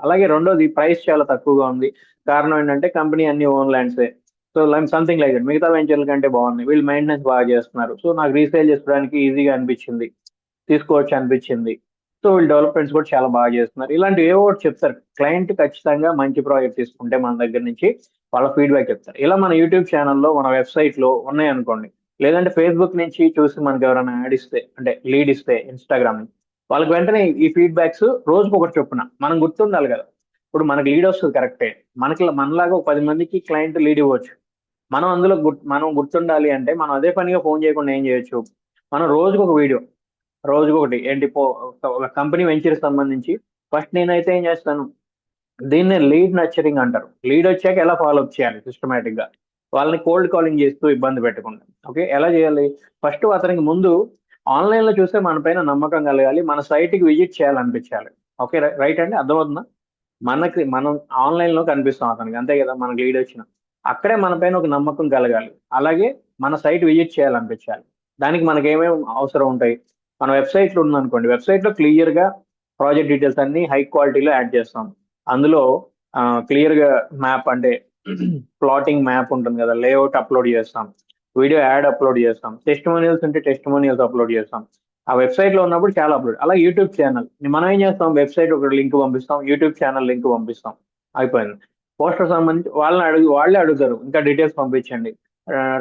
అలాగే రెండోది, ప్రైస్ చాలా తక్కువగా ఉంది. కారణం ఏంటంటే కంపెనీ అన్ని ఓన్ ల్యాండ్సే. So something like that. మిగతా వెంచర్ల కంటే బాగున్నాయి, వీళ్ళు మెయింటెనెన్స్ బాగా చేస్తున్నారు, సో నాకు రీసేల్ చేసుకోవడానికి ఈజీగా అనిపించింది, తీసుకోవచ్చు అనిపించింది. సో వీళ్ళు డెవలప్మెంట్స్ కూడా చాలా బాగా చేస్తున్నారు. ఇలాంటి ఏవో ఒకటి చెప్తారు. క్లయింట్ ఖచ్చితంగా మంచి ప్రాజెక్ట్ తీసుకుంటే మన దగ్గర నుంచి వాళ్ళ ఫీడ్బ్యాక్ చెప్తారు. ఇలా మన యూట్యూబ్ ఛానల్లో, మన వెబ్సైట్ లో ఉన్నాయి అనుకోండి, లేదంటే ఫేస్బుక్ నుంచి చూసి మనకి ఎవరైనా యాడ్ ఇస్తే, అంటే లీడ్ ఇస్తే ఇన్స్టాగ్రామ్ నుంచి, వాళ్ళకి వెంటనే ఈ ఫీడ్బ్యాక్స్ రోజుకు ఒకటి చొప్పున మనం గుర్తుండాలి కదా. ఇప్పుడు మనకి లీడ్ వస్తుంది కరెక్టే, మనలాగా ఒక 10 మందికి క్లయింట్ లీడ్ ఇవ్వచ్చు. మనం అందులో మనం గుర్తుండాలి అంటే, మనం అదే పనిగా ఫోన్ చేయకుండా ఏం చేయొచ్చు, మనం రోజుకు ఒక వీడియో, రోజుకొకటి ఏంటి ఒక కంపెనీ వెంచర్ సంబంధించి. ఫస్ట్ నేనైతే ఏం చేస్తాను, దీన్నే లీడ్ నర్చరింగ్ అంటారు. లీడ్ వచ్చాక ఎలా ఫాలో అప్ చేయాలి సిస్టమేటిక్ గా, వాళ్ళని కోల్డ్ కాలింగ్ చేస్తూ ఇబ్బంది పెట్టకుండా. ఓకే, ఎలా చేయాలి? ఫస్ట్ అతనికి ముందు ఆన్లైన్లో చూస్తే మన పైన నమ్మకం కలగాలి, మన సైట్కి విజిట్ చేయాలనిపించాలి. ఓకే, రైట్ అండి, అర్థమవుతుందా? మనం ఆన్లైన్లో కనిపిస్తాం అతనికి, అంతే కదా, మనకి లీడ్ వచ్చిన అక్కడే మన పైన ఒక నమ్మకం కలగాలి. అలాగే మన సైట్ విజిట్ చేయాలనిపించాలి. దానికి మనకి ఏమేమి అవసరం ఉంటాయి? మన వెబ్సైట్లో ఉందనుకోండి, వెబ్సైట్లో క్లియర్గా ప్రాజెక్ట్ డీటెయిల్స్ అన్ని హై క్వాలిటీలో యాడ్ చేస్తాం. అందులో క్లియర్గా మ్యాప్ అంటే ప్లాటింగ్ మ్యాప్ ఉంటుంది కదా, లేఅవుట్ అప్లోడ్ చేస్తాం, వీడియో యాడ్ అప్లోడ్ చేస్తాం, టెస్టిమోనియల్స్ ఉంటే టెస్టిమోనియల్స్ అప్లోడ్ చేస్తాం. ఆ వెబ్సైట్ లో ఉన్నప్పుడు చాలా అప్లోడ్. అలా యూట్యూబ్ ఛానల్ మనం ఏం చేస్తాం, వెబ్సైట్ ఒక లింక్ పంపిస్తాం, యూట్యూబ్ ఛానల్ లింక్ పంపిస్తాం, అయిపోయింది. పోస్టర్ సంబంధించి వాళ్ళే అడుగుతారు, ఇంకా డీటెయిల్స్ పంపించండి,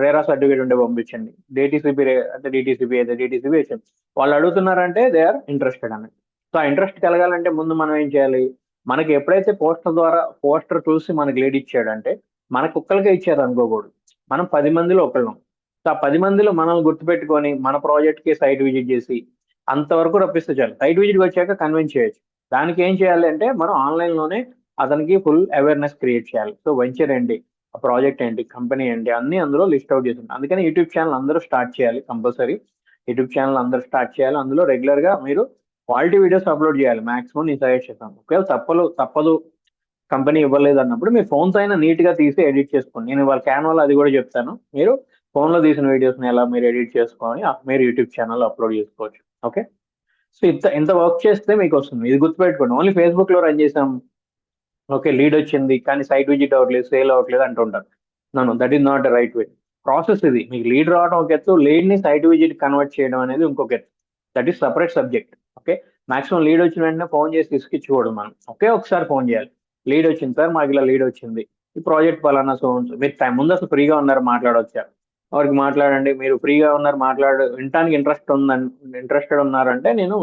రేరా సర్టిఫికేట్ ఉంటే పంపించండి, డిటిసిపి అంటే డిటిసిపి అయితే డిటిసిపి వచ్చండి. వాళ్ళు అడుగుతున్నారంటే దే ఆర్ ఇంట్రెస్టెడ్ అని. సో ఆ ఇంట్రెస్ట్ కలగాలంటే ముందు మనం ఏం చేయాలి? మనకి ఎప్పుడైతే పోస్టర్ చూసి మనకి లీడ్ ఇచ్చాడంటే, మనకు ఒక్కరికే ఇచ్చారు అనుకోకూడదు, మనం 10 మందిలో ఒకళ్ళం. సో ఆ 10 మందిలో మనల్ని గుర్తుపెట్టుకొని మన ప్రాజెక్ట్ కి సైట్ విజిట్ చేసి అంతవరకు రప్పిస్తే చాలు. సైట్ విజిట్ వచ్చాక కన్విన్స్ చేయొచ్చు. దానికి ఏం చేయాలి అంటే, మనం ఆన్లైన్ లోనే అతనికి ఫుల్ అవేర్నెస్ క్రియేట్ చేయాలి. సో వెంచర్ ఏంటి, ఆ ప్రాజెక్ట్ ఏంటి, కంపెనీ ఏంటి, అన్ని అందులో లిస్ట్ అవుట్ చేసి ఉంటాయి. అందుకని యూట్యూబ్ ఛానల్ అందరూ స్టార్ట్ చేయాలి, కంపల్సరీ. యూట్యూబ్ ఛానల్ అందరూ స్టార్ట్ చేయాలి. అందులో రెగ్యులర్ గా మీరు క్వాలిటీ వీడియోస్ అప్లోడ్ చేయాలి మాక్సిమం. నేను సజెస్ట్ చేస్తాను. ఒకవేళ తప్పదు కంపెనీ ఇవ్వలేదు అన్నప్పుడు మీ ఫోన్స్ అయినా నీట్ గా తీసి ఎడిట్ చేసుకోండి. నేను ఇవాళ క్యాన్వాలో అది కూడా చెప్తాను. మీరు ఫోన్ లో తీసిన వీడియోస్ ని ఎలా మీరు ఎడిట్ చేసుకొని మీరు యూట్యూబ్ ఛానల్ అప్లోడ్ చేసుకోవచ్చు. ఓకే, సో ఇంత వర్క్ చేస్తే మీకు వస్తుంది. ఇది గుర్తుపెట్టుకోండి. ఓన్లీ ఫేస్బుక్ లో రన్ చేసాం, ఓకే లీడ్ వచ్చింది కానీ సైట్ విజిట్ అవ్వట్లేదు, సేల్ అవ్వట్లేదు అంటుంటారు. నన్ను that is not the right way. Process ఇది. మీకు లీడ్ రావడం ఒక ఎత్తు, లీడ్ ని సైట్ విజిట్ కన్వర్ట్ చేయడం అనేది ఇంకొక ఎత్తు. That is separate subject. Okay, maximum lead వచ్చిన వెంటనే ఫోన్ చేసి తీసుకిచ్చుకోవడం. మనం ఒకే ఒకసారి ఫోన్ చేయాలి, లీడ్ వచ్చింది సార్, మాకు ఇలా లీడ్ వచ్చింది, ఈ ప్రాజెక్ట్ పలానా సో మీరు టైం ముందు అసలు ఫ్రీగా ఉన్నారు మాట్లాడవచ్చా, వారికి మాట్లాడండి, మీరు ఫ్రీగా ఉన్నారు వినటానికి ఇంట్రెస్టెడ్ ఉన్నారంటే నేను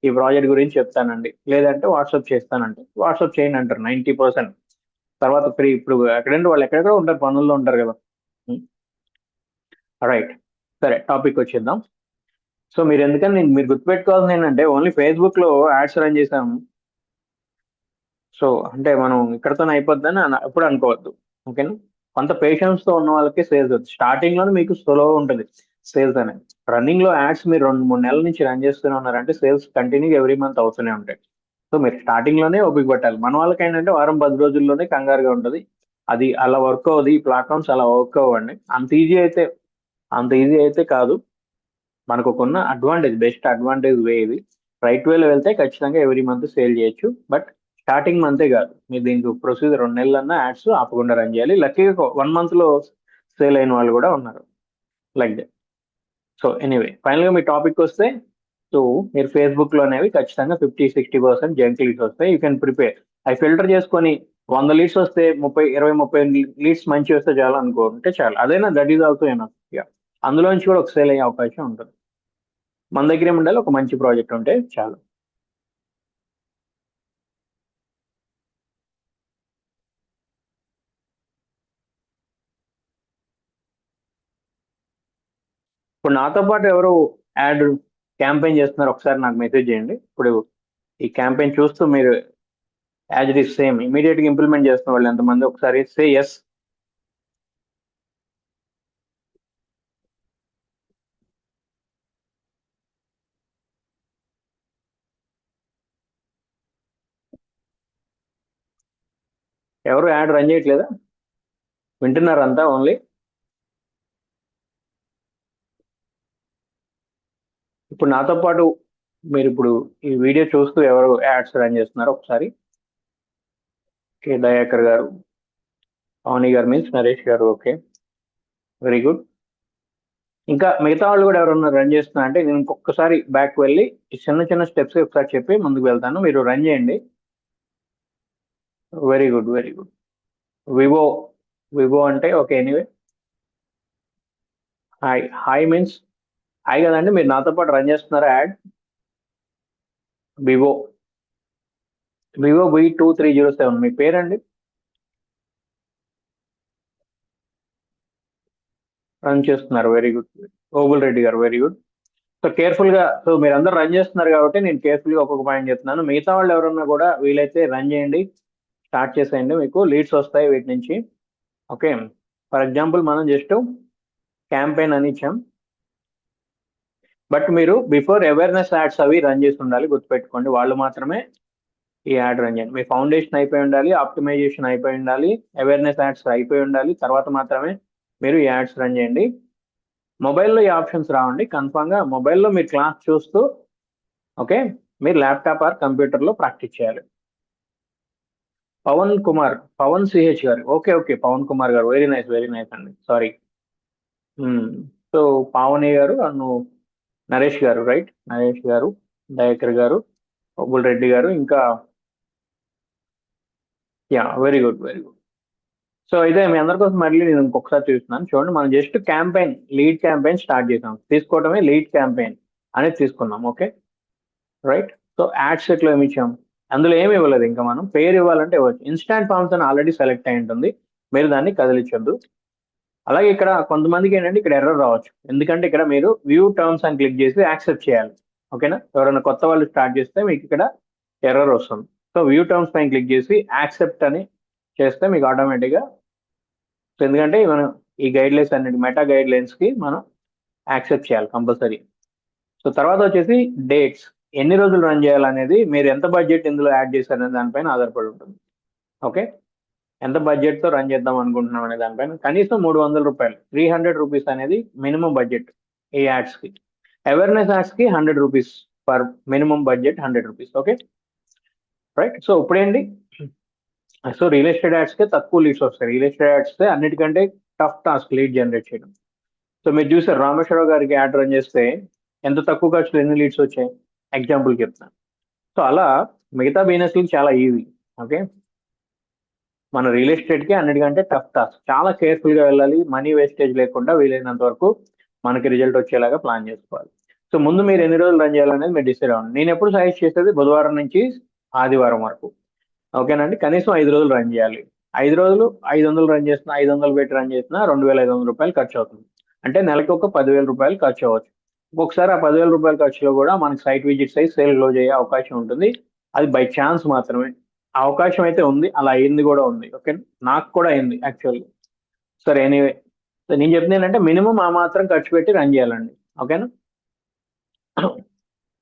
ఈ ప్రాజెక్ట్ గురించి చెప్తానండి, లేదంటే వాట్సాప్ చేస్తానంటే వాట్సాప్ చేయండి అంటారు 90%. తర్వాత ఫ్రీ. ఇప్పుడు ఎక్కడంటే వాళ్ళు ఎక్కడెక్కడ ఉంటారు, పనుల్లో ఉంటారు కదా. రైట్, సరే టాపిక్ వచ్చేద్దాం. సో మీరు ఎందుకని మీరు గుర్తుపెట్టుకోవాల్సింది ఏంటంటే, ఓన్లీ ఫేస్బుక్ లో యాడ్స్ రన్ చేసాం, సో అంటే మనం ఇక్కడతోనే అయిపోద్దని ఎప్పుడు అనుకోవద్దు. ఓకేనా? కొంత పేషెన్స్ తో ఉన్న వాళ్ళకి సేల్స్ అవుతుంది. స్టార్టింగ్ లోనే మీకు స్లో ఉంటుంది సేల్స్ అనేది. రన్నింగ్ లో యాడ్స్ మీరు 2-3 నెలల నుంచి రన్ చేస్తూనే ఉన్నారంటే సేల్స్ కంటిన్యూ ఎవ్రీ మంత్ అవుతూనే ఉంటాయి. సో మీరు స్టార్టింగ్ లోనే ఓపిక పట్టాలి. మన వాళ్ళకి ఏంటంటే వారం 10 రోజుల్లోనే కంగారుగా ఉంటుంది. అది అలా వర్క్ అవ్వదు. ఈ ప్లాట్ఫామ్స్ అలా వర్క్ అవ్వండి. అంత ఈజీ అయితే కాదు. మనకు కొన్న అడ్వాంటేజ్, బెస్ట్ అడ్వాంటేజ్ వే ఇది. రైట్ వేలో వెళ్తే ఖచ్చితంగా ఎవ్రీ మంత్ సేల్ చేయొచ్చు. బట్ స్టార్టింగ్ మంతే కాదు, మీరు దీనికి ప్రొసీజర్ 2 నెలలన్నా యాడ్స్ ఆపకుండా రన్ చేయాలి. లక్కీగా 1 మంత్ లో సేల్ అయిన వాళ్ళు కూడా ఉన్నారు, like that. So anyway, final గా మీ టాపిక్ వస్తే, సో మీరు ఫేస్బుక్ లో అనేవి ఖచ్చితంగా 50-60% జంక్ లీడ్స్ వస్తాయి. You can prepare. అవి ఫిల్టర్ చేసుకొని 100 లీడ్స్ వస్తే 20-30 లీడ్స్ మంచి వస్తే చాలు అనుకుంటే చాలు. అదైనా దట్ ఈస్ ఆల్సో ఎనఫ్. అందులోంచి కూడా ఒక సేల్ అయ్యే అవకాశం ఉంటుంది. మన దగ్గర ఏముండాలి, ఒక మంచి ప్రాజెక్ట్ ఉంటే చాలు. ఇప్పుడు నాతో పాటు ఎవరు యాడ్ క్యాంపెయిన్ చేస్తున్నారు ఒకసారి నాకు మెసేజ్ చేయండి. ఇప్పుడు ఈ క్యాంపెయిన్ చూస్తూ మీరు as it is same immediate గా ఇంప్లిమెంట్ చేస్తున్న వాళ్ళు ఎంతమంది ఒకసారి సే ఎస్. ఎవరు యాడ్ రన్ చేయట్లేదా? వింటున్నారు అంతా ఓన్లీ? ఇప్పుడు నాతో పాటు మీరు ఇప్పుడు ఈ వీడియో చూస్తూ ఎవరు యాడ్స్ రన్ చేస్తున్నారు ఒకసారి? కే దయాకర్ గారు, పవని గారు మీన్స్ నరేష్ గారు, ఓకే, వెరీ గుడ్. ఇంకా మిగతా వాళ్ళు కూడా ఎవరన్నా రన్ చేస్తున్నా అంటే నేను ఇంకొకసారి బ్యాక్ వెళ్ళి ఈ చిన్న చిన్న స్టెప్స్ ఒకసారి చెప్పి ముందుకు వెళ్తాను, మీరు రన్ చేయండి. Very good, very good. Vivo. Vivo అంటే okay, anyway. Hi. Hi means hi కదండి, మీరు నాతో పాటు రన్ చేస్తున్నారా యాడ్? వివో. వివో V2307 మీ పేరండి? రన్ చేస్తున్నారు, వెరీ గుడ్. ఓబుల్ రెడ్డి గారు, వెరీ గుడ్. సో కేర్ఫుల్ గా, సో మీరు అందరు రన్ చేస్తున్నారు కాబట్టి నేను కేర్ఫుల్ గా ఒక్కొక్క పాయింట్ చెప్తున్నాను. మిగతా వాళ్ళు ఎవరన్నా కూడా వీలైతే రన్ చేయండి, స్టార్ట్ చేసేయండి, మీకు లీడ్స్ వస్తాయి వీటి నుంచి. ఓకే, ఫర్ ఎగ్జాంపుల్ మనం జస్ట్ క్యాంపెయిన్ అని ఇచ్చాం. బట్ మీరు బిఫోర్ అవేర్నెస్ యాడ్స్ అవి రన్ చేసి ఉండాలి, గుర్తుపెట్టుకోండి. వాళ్ళు మాత్రమే ఈ యాడ్ రన్ చేయండి. మీ ఫౌండేషన్ అయిపోయి ఉండాలి, ఆప్టిమైజేషన్ అయిపోయి ఉండాలి, అవేర్నెస్ యాడ్స్ అయిపోయి ఉండాలి, తర్వాత మాత్రమే మీరు ఈ యాడ్స్ రన్ చేయండి. మొబైల్లో ఈ ఆప్షన్స్ రావండి. కన్ఫామ్గా మొబైల్లో మీరు క్లాస్ చూస్తూ, ఓకే, మీరు ల్యాప్టాప్ ఆర్ కంప్యూటర్లో ప్రాక్టీస్ చేయాలి. పవన్ కుమార్, పవన్ సిహెచ్ గారు, ఓకే ఓకే, పవన్ కుమార్ గారు, వెరీ నైస్ అండి, సారీ. సో పావని గారు అను నరేష్ గారు, రైట్, నరేష్ గారు, దయాకర్ గారు, బుల్ రెడ్డి గారు, ఇంకా yeah, very good very good. So అయితే మీ అందరి కోసం మళ్ళీ నేను ఇంకొకసారి చూస్తున్నాను చూడండి. మనం just campaign, lead campaign start చేసాం, తీసుకోవడమే లీడ్ క్యాంపెయిన్ అనేది తీసుకున్నాం, okay right. So add set లో ఏమి ఇచ్చాం, అందులో ఏమి ఇవ్వలేదు. ఇంకా మనం పేరు ఇవ్వాలంటే ఇవ్వచ్చు. ఇన్స్టాంట్ ఫార్మ్స్ అని ఆల్రెడీ సెలెక్ట్ అయి ఉంటుంది, మీరు దాన్ని కదిలించొద్దు. అలాగే ఇక్కడ కొంతమందికి ఏంటంటే ఇక్కడ ఎర్రర్ రావచ్చు, ఎందుకంటే ఇక్కడ మీరు వ్యూ టర్మ్స్ అని క్లిక్ చేసి యాక్సెప్ట్ చేయాలి, ఓకేనా. ఎవరైనా కొత్త వాళ్ళు స్టార్ట్ చేస్తే మీకు ఇక్కడ ఎర్రర్ వస్తుంది. సో వ్యూ టర్మ్స్ పైన క్లిక్ చేసి యాక్సెప్ట్ అని చేస్తే మీకు ఆటోమేటిక్గా, ఎందుకంటే మనం ఈ గైడ్ లైన్స్ అన్నిటి మెటా గైడ్ లైన్స్ కి మనం యాక్సెప్ట్ చేయాలి కంపల్సరీ. సో తర్వాత వచ్చేసి డేట్స్, ఎన్ని రోజులు రన్ చేయాలనేది, మీరు ఎంత బడ్జెట్ ఇందులో యాడ్ చేశారనే దానిపైన ఆధారపడి ఉంటుంది, ఓకే. ఎంత బడ్జెట్ తో రన్ చేద్దాం అనుకుంటున్నాం అనే దానిపైన కనీసం 300 రూపాయలు, 300 రూపీస్ అనేది మినిమం బడ్జెట్ ఈ యాడ్స్ కి. అవేర్నెస్ యాడ్స్ కి 100 rupees per minimum budget, 100 rupees, okay right. So ఇప్పుడేంటి, సో రియల్ ఎస్టేట్ యాడ్స్ కి తక్కువ లీడ్స్ వస్తాయి. రియల్ ఎస్టేట్ యాడ్స్ అన్నిటికంటే టఫ్ టాస్క్ లీడ్ జనరేట్ చేయడం. సో మీరు చూసారు రామేశ్వరరావు గారికి యాడ్ రన్ చేస్తే ఎంత తక్కువ ఖర్చులో ఎన్ని లీడ్స్ వచ్చాయి, ఎగ్జాంపుల్ చెప్తాను. సో అలా మిగతా బిజినెస్ చాలా ఈజీ, ఓకే. మన రియల్ ఎస్టేట్ కి అన్నిటికంటే టఫ్ టాస్క్, చాలా కేర్ఫుల్ గా వెళ్ళాలి, మనీ వేస్టేజ్ లేకుండా వీలైనంత వరకు మనకి రిజల్ట్ వచ్చేలాగా ప్లాన్ చేసుకోవాలి. సో ముందు మీరు ఎన్ని రోజులు రన్ చేయాలనేది మీరు డిసైడ్ అవ్వండి. నేను ఎప్పుడు సజెస్ట్ చేసేది బుధవారం నుంచి ఆదివారం వరకు, ఓకేనండి. కనీసం 5 రోజులు రన్ చేయాలి. 5 రోజులు 500 రన్ చేసిన, 500 పెట్టి రన్ చేసిన 2500 రూపాయలు ఖర్చు అవుతుంది. అంటే నెలకి ఒక 10,000 రూపాయలు ఖర్చు అవ్వచ్చు. ఒక్కొక్కసారి ఆ 10,000 రూపాయల ఖర్చులో కూడా మనకి సైట్ విజిట్స్ అయ్యి సేల్ క్లోజ్ అయ్యే అవకాశం ఉంటుంది. అది బై ఛాన్స్ మాత్రమే. ఆ అవకాశం అయితే ఉంది, అలా అయింది కూడా ఉంది, ఓకే. నాకు కూడా అయింది యాక్చువల్గా. సరే ఎనీవే, నేను చెప్తుంది ఏంటంటే మినిమం ఆ మాత్రం ఖర్చు పెట్టి రన్ చేయాలండి, ఓకేనా.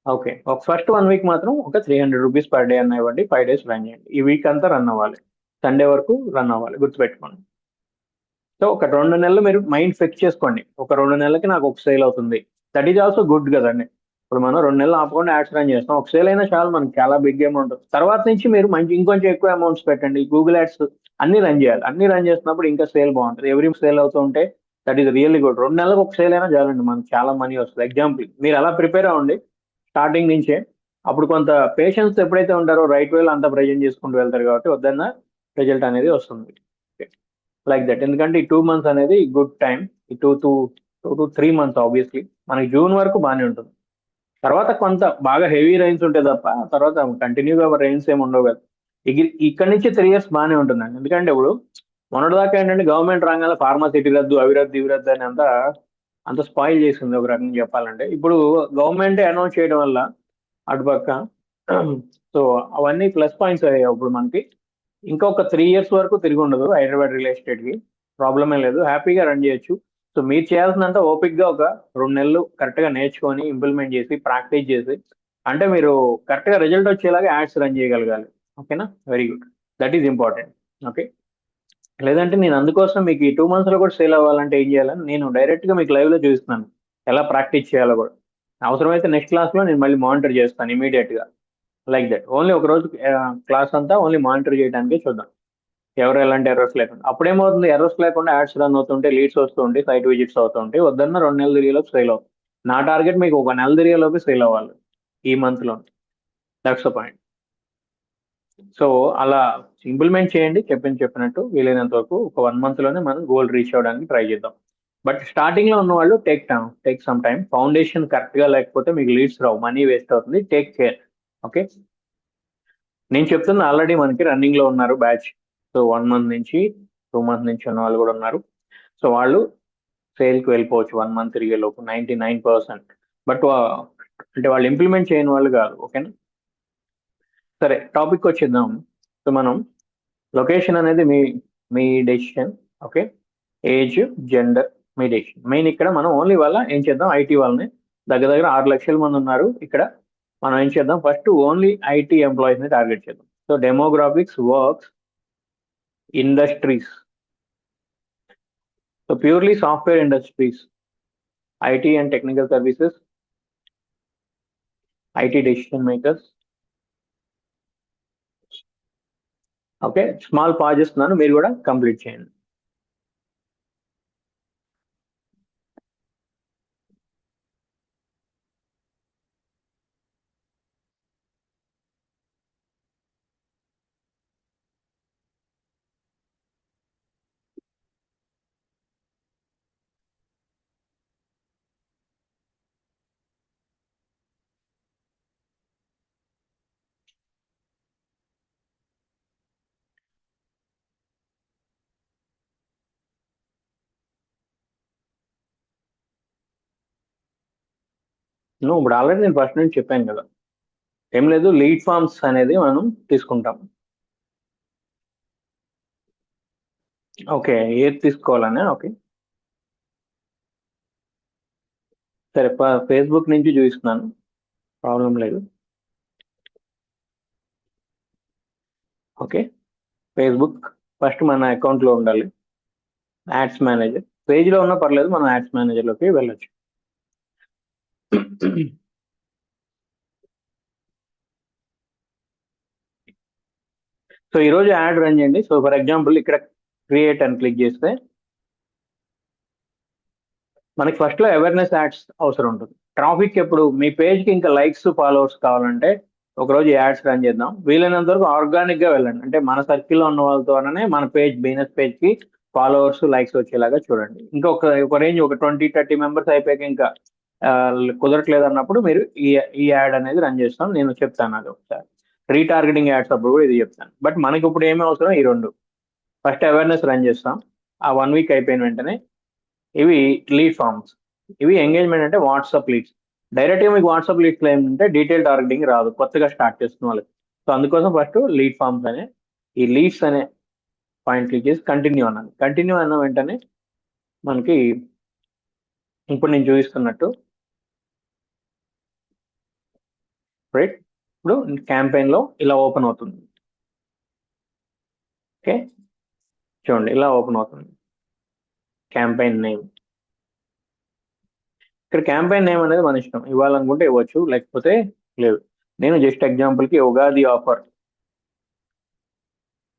ఓకే, ఒక ఫస్ట్ 1 వీక్ మాత్రం ఒక 300 రూపీస్ పర్ డే అన్న ఇవ్వండి, 5 డేస్ రన్ చేయండి. ఈ వీక్ అంతా రన్ అవ్వాలి, సండే వరకు రన్ అవ్వాలి, గుర్తుపెట్టుకోండి. సో ఒక 2 నెలలు మీరు మైండ్ ఫిక్స్ చేసుకోండి, ఒక 2 నెలలకి నాకు ఒక సేల్ అవుతుంది, దట్ ఈజ్ ఆల్సో గుడ్ కదండి. ఇప్పుడు మనం 2 నెలలు ఆపకుండా యాడ్స్ రన్ చేస్తాం, ఒక సేల్ అయినా చాలు మనకి, చాలా బిగ్ అమౌంట్. తర్వాత నుంచి మీరు మంచి ఇంకొంచెం ఎక్కువ అమౌంట్స్ పెట్టండి, గూగుల్ యాడ్స్ అన్ని రన్ చేయాలి. అన్ని రన్ చేసినప్పుడు ఇంకా సేల్ బాగుంటుంది, ఎవ్రీ సేల్ అవుతూ ఉంటే దట్ ఈస్ రియల్లీ గుడ్. 2 నెలలకు ఒక సేల్ అయినా చాలండి, మనకి చాలా మనీ వస్తుంది. ఎగ్జాంపుల్ మీరు అలా ప్రిపేర్ అవ్వండి స్టార్టింగ్ నుంచే. అప్పుడు కొంత పేషెన్స్ ఎప్పుడైతే ఉంటారో రైట్ వేలో అంతా ప్రజెంట్ చేసుకుంటూ వెళ్తారు కాబట్టి వద్దన్న రిజల్ట్ అనేది వస్తుంది, లైక్ దట్. ఎందుకంటే ఈ 2 మంత్స్ అనేది గుడ్ టైం, ఈ 2 to 3 మంత్స్ ఆబ్వియస్లీ. మనకి జూన్ వరకు బాగానే ఉంటుంది, తర్వాత కొంత బాగా హెవీ రైన్స్ ఉంటాయి తప్ప తర్వాత కంటిన్యూగా రైన్స్ ఏమి ఉండవు కదా. ఇక్కడ నుంచి 3 years బాగానే ఉంటుందండి. ఎందుకంటే ఇప్పుడు మొన్నటిదాకా ఏంటంటే గవర్నమెంట్ రంగాల ఫార్మాసిటీ రద్దు, అవిరద్దు ఇవిరద్దు అని అంతా అంత స్పాయిల్ చేసింది ఒక రకంగా చెప్పాలంటే. ఇప్పుడు గవర్నమెంట్ అనౌన్స్ చేయడం వల్ల అటుపక్క సో అవన్నీ ప్లస్ పాయింట్స్ అయ్యాయి ఇప్పుడు మనకి. ఇంకొక 3 years వరకు తిరిగి ఉండదు హైదరాబాద్ రియల్ ఎస్టేట్ కి, ప్రాబ్లమే లేదు, హ్యాపీగా రన్ చేయొచ్చు. సో మీరు చేయాల్సినంత ఓపిక్ గా ఒక 2 నెలలు కరెక్ట్ గా నేర్చుకొని ఇంప్లిమెంట్ చేసి ప్రాక్టీస్ చేసి, అంటే మీరు కరెక్ట్ గా రిజల్ట్ వచ్చేలాగా యాడ్స్ రన్ చేయగలగాలి, ఓకేనా. Very good, that is important, okay. లేదంటే నేను అందుకోసం మీకు ఈ 2 months లో కూడా సేల్ అవ్వాలంటే ఏం చేయాలని నేను డైరెక్ట్ గా మీకు లైవ్ లో చూపిస్తున్నాను, ఎలా ప్రాక్టీస్ చేయాలో కూడా. అవసరమైతే నెక్స్ట్ క్లాస్ లో నేను మళ్ళీ మానిటర్ చేస్తాను ఇమీడియట్ గా, లైక్ దట్. ఓన్లీ ఒక రోజు క్లాస్ అంతా ఓన్లీ మానిటర్ చేయడానికే చూద్దాం, ఎవరు ఎలాంటి ఎర్రర్స్ లేకుండా. అప్పుడేమవుతుంది, ఎర్రర్స్ లేకుండా యాడ్స్ రన్ అవుతుంటే, లీడ్స్ వస్తుంటే, సైట్ విజిట్స్ అవుతుంటే, వద్దన్న 2 నెలలు తిరిగేలోపు సేల్ అవుతుంది. నా టార్గెట్ మీకు ఒక నెల తిరిగేలోపు సేల్ అవ్వాలి ఈ మంత్ లో, దట్స్ ద పాయింట్. సో అలా ఇంప్లిమెంట్ చేయండి, చెప్పినట్టు వీలైనంత వరకు ఒక 1 month లోనే మనం గోల్ రీచ్ అవ్వడానికి ట్రై చేద్దాం. బట్ స్టార్టింగ్ లో ఉన్న వాళ్ళు take some time. Foundation correct గా లేకపోతే మీకు లీడ్స్ రావు, మనీ వేస్ట్ అవుతుంది, టేక్ కేర్, ఓకే. నేను చెప్తున్నా ఆల్రెడీ మనకి రన్నింగ్ లో ఉన్నారు బ్యాచ్. సో 1 month నుంచి 2 months నుంచి ఉన్న వాళ్ళు కూడా ఉన్నారు. సో వాళ్ళు సేల్ కి వెళ్ళిపోవచ్చు 1 month తిరిగే లోపు 99%. బట్ అంటే వాళ్ళు ఇంప్లిమెంట్ చేయని వాళ్ళు కాదు, ఓకేనా. సరే టాపిక్ వచ్చేద్దాం. సో మనం లొకేషన్ అనేది మీ మీ డెసిషన్, ఓకే. ఏజ్, జెండర్ మీ డెసిషన్. మెయిన్ ఇక్కడ మనం ఓన్లీ వాళ్ళ ఏం చేద్దాం, ఐటీ వాళ్ళని దగ్గర దగ్గర 6 లక్షల మంది ఉన్నారు ఇక్కడ. మనం ఏం చేద్దాం, ఫస్ట్ ఓన్లీ ఐటీ ఎంప్లాయీస్ ని టార్గెట్ చేద్దాం. So demographics, works, industries, so purely software industries, IT and technical services, IT decision makers. Okay, small pause చేస్తున్నాను, మీరు కూడా కంప్లీట్ చేయండి. నువ్వు ఇప్పుడు ఆల్రెడీ నేను ఫస్ట్ నుంచి చెప్పాను కదా, ఏం లేదు, లీడ్ ఫార్మ్స్ అనేది మనం తీసుకుంటాం. ఓకే, ఏది తీసుకోవాలనే, ఓకే సరే, ఫేస్బుక్ నుంచి చూపిస్తున్నాను, ప్రాబ్లం లేదు. ఓకే, ఫేస్బుక్ ఫస్ట్ మన అకౌంట్లో ఉండాలి. యాడ్స్ మేనేజర్ పేజ్లో ఉన్నా పర్లేదు, మనం యాడ్స్ మేనేజర్లోకి వెళ్ళొచ్చు. సో ఈరోజు యాడ్ రన్ చేయండి. సో ఫర్ ఎగ్జాంపుల్ ఇక్కడ క్రియేట్ అని క్లిక్ చేస్తే మనకి ఫస్ట్లో అవేర్నెస్ యాడ్స్ అవసరం ఉంటుంది. ట్రాఫిక్ ఎప్పుడు మీ పేజ్కి ఇంకా లైక్స్ ఫాలోవర్స్ కావాలంటే ఒకరోజు యాడ్స్ రన్ చేద్దాం. వీలైనంత వరకు ఆర్గానిక్గా వెళ్ళండి, అంటే మన సర్కిల్లో ఉన్న వాళ్ళతోనే మన పేజ్, బిజినెస్ పేజ్కి ఫాలోవర్స్, లైక్స్ వచ్చేలాగా చూడండి. ఇంకా ఒక రేంజ్, ఒక 20-30 మెంబర్స్ అయిపోయాక ఇంకా కుదరట్లేదు అన్నప్పుడు మీరు ఈ యాడ్ అనేది రన్ చేస్తాం. నేను చెప్తాను అది ఒకసారి, రీటార్గెటింగ్ యాడ్స్ అప్పుడు కూడా ఇది చెప్తాను. బట్ మనకి ఇప్పుడు ఏమి అవసరం, ఈ రెండు. ఫస్ట్ అవేర్నెస్ రన్ చేస్తాం, ఆ 1 వీక్ అయిపోయిన వెంటనే ఇవి లీడ్ ఫార్మ్స్, ఇవి ఎంగేజ్మెంట్ అంటే వాట్సాప్ లీడ్స్. డైరెక్ట్గా మీకు వాట్సాప్ లీడ్స్ ఏమంటే డీటెయిల్ టార్గెటింగ్ రాదు కొత్తగా స్టార్ట్ చేస్తున్న వాళ్ళకి. సో అందుకోసం ఫస్ట్ లీడ్ ఫార్మ్స్ అనే ఈ లీడ్స్ అనే పాయింట్ క్లిక్ చేసి కంటిన్యూ అన్నాను. కంటిన్యూ అన్న వెంటనే మనకి ఇప్పుడు నేను చూపిస్తున్నట్టు రైట్, ఇప్పుడు క్యాంపెయిన్లో ఇలా ఓపెన్ అవుతుంది. ఓకే, చూడండి ఇలా ఓపెన్ అవుతుంది క్యాంపెయిన్ నేమ్. ఇక్కడ క్యాంపెయిన్ నేమ్ అనేది మన ఇష్టం, ఇవ్వాలనుకుంటే ఇవ్వచ్చు, లేకపోతే లేదు. నేను జస్ట్ ఎగ్జాంపుల్కి ఉగాది ఆఫర్,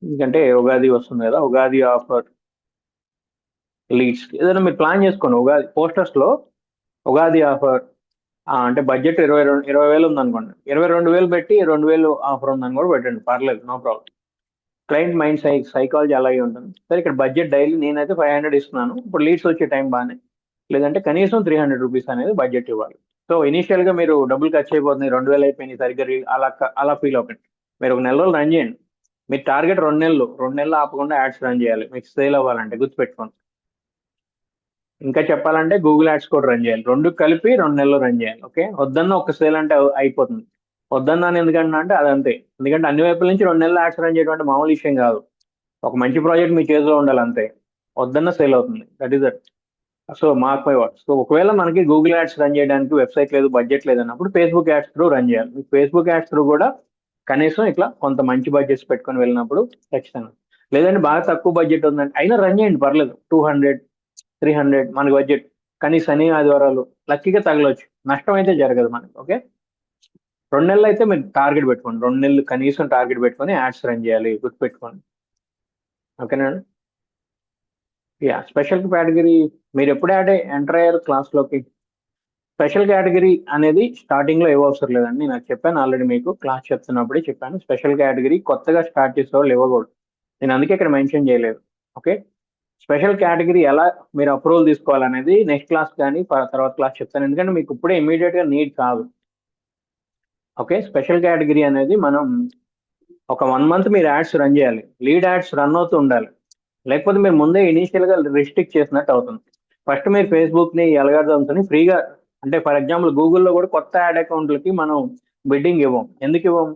ఎందుకంటే ఉగాది వస్తుంది కదా, ఉగాది ఆఫర్ లీడ్స్ ఏదైనా మీరు ప్లాన్ చేసుకోండి. ఉగాది పోస్టర్స్లో ఉగాది ఆఫర్ అంటే బడ్జెట్ 20,000 ఉందనుకోండి, 22,000 పెట్టి 2,000 ఆఫర్ ఉందని కూడా పెట్టండి, పర్లేదు, no problem. Client mind psychology అలాగే ఉంటుంది. సరే, ఇక్కడ బడ్జెట్ డైలీ నేనైతే 500 ఇస్తున్నాను. ఇప్పుడు లీడ్స్ వచ్చే టైం బాగానే, లేదంటే కనీసం 300 రూపీస్ అనేది బడ్జెట్ ఇవ్వాలి. సో ఇనీషియల్గా మీరు డబ్బులు ఖర్చు అయిపోతుంది, 2,000 అయిపోయినాయి సరిగ్గా అలా ఫీల్ అవ్వకండి. మీరు ఒక నెల రోజులు రన్ చేయండి. మీ టార్గెట్ 2 నెలలు ఆపకుండా యాడ్స్ రన్ చేయాలి మీకు సేల్ అవ్వాలంటే, గుర్తుపెట్టుకోండి. ఇంకా చెప్పాలంటే గూగుల్ యాడ్స్ కూడా రన్ చేయాలి, రెండు కలిపి 2 నెలలు రన్ చేయాలి. ఓకే, వద్దన్న ఒక సేల్ అంటే అయిపోతుంది. వద్దన్నాను ఎందుకంటే అంటే అదంతే, ఎందుకంటే అన్ని వైపుల నుంచి 2 నెలలు యాడ్స్ రన్ చేయడం అంటే మామూలు విషయం కాదు. ఒక మంచి ప్రాజెక్ట్ మీ చేతిలో ఉండాలి అంతే, వద్దన్న సేల్ అవుతుంది. That is that. So mark my word. So ఒకవేళ మనకి గూగుల్ యాడ్స్ రన్ చేయడానికి వెబ్సైట్ లేదు, బడ్జెట్ లేదన్నప్పుడు ఫేస్బుక్ యాడ్స్ త్రూ రన్ చేయాలి. మీకు ఫేస్బుక్ యాడ్స్ త్రూ కూడా కనీసం ఇట్లా కొంత మంచి బడ్జెట్స్ పెట్టుకొని వెళ్ళినప్పుడు ఖచ్చితంగా, లేదంటే బాగా తక్కువ బడ్జెట్ ఉందంటే అయినా రన్ చేయండి, పర్లేదు. 200, 300 మనకి బడ్జెట్, కానీ శని ఆదివారాలు లక్కీగా తగలవచ్చు, నష్టం అయితే జరగదు మనకి. ఓకే, 2 నెలలు అయితే మీరు టార్గెట్ పెట్టుకోండి, 2 నెలలు కనీసం టార్గెట్ పెట్టుకొని యాడ్స్ రన్ చేయాలి, గుర్తుపెట్టుకోండి. ఓకేనా? యా, స్పెషల్ కేటగిరీ మీరు ఎప్పుడు ఎంటర్ అయ్యారు క్లాస్లోకి? స్పెషల్ కేటగిరీ అనేది స్టార్టింగ్ లో ఇవ్వవసరం లేదండి, నాకు చెప్పాను ఆల్రెడీ, మీకు క్లాస్ చెప్తున్నప్పుడే చెప్పాను. స్పెషల్ కేటగిరీ కొత్తగా స్టార్ట్ చేసే వాళ్ళు ఇవ్వకూడదు, నేను అందుకే ఇక్కడ మెన్షన్ చేయలేదు. ఓకే, స్పెషల్ కేటగిరీ ఎలా మీరు అప్రూవల్ తీసుకోవాలనేది నెక్స్ట్ క్లాస్ కానీ తర్వాత క్లాస్ చెప్తాను, ఎందుకంటే మీకు ఇప్పుడే ఇమీడియట్ గా నీడ్ కాదు. ఓకే, స్పెషల్ కేటగిరీ అనేది మనం ఒక 1 మంత్ మీరు యాడ్స్ రన్ చేయాలి, లీడ్ యాడ్స్ రన్ అవుతూ ఉండాలి, లేకపోతే మీరు ముందే ఇనీషియల్ గా రిస్ట్రిక్ట్ చేసినట్టు అవుతుంది. ఫస్ట్ మీరు ఫేస్బుక్ ని అల్గారిథమ్స్ ని ఫ్రీగా, అంటే ఫర్ ఎగ్జాంపుల్ గూగుల్లో కూడా కొత్త యాడ్ అకౌంట్లకి మనం బిడ్డింగ్ ఇవ్వం. ఎందుకు ఇవ్వం?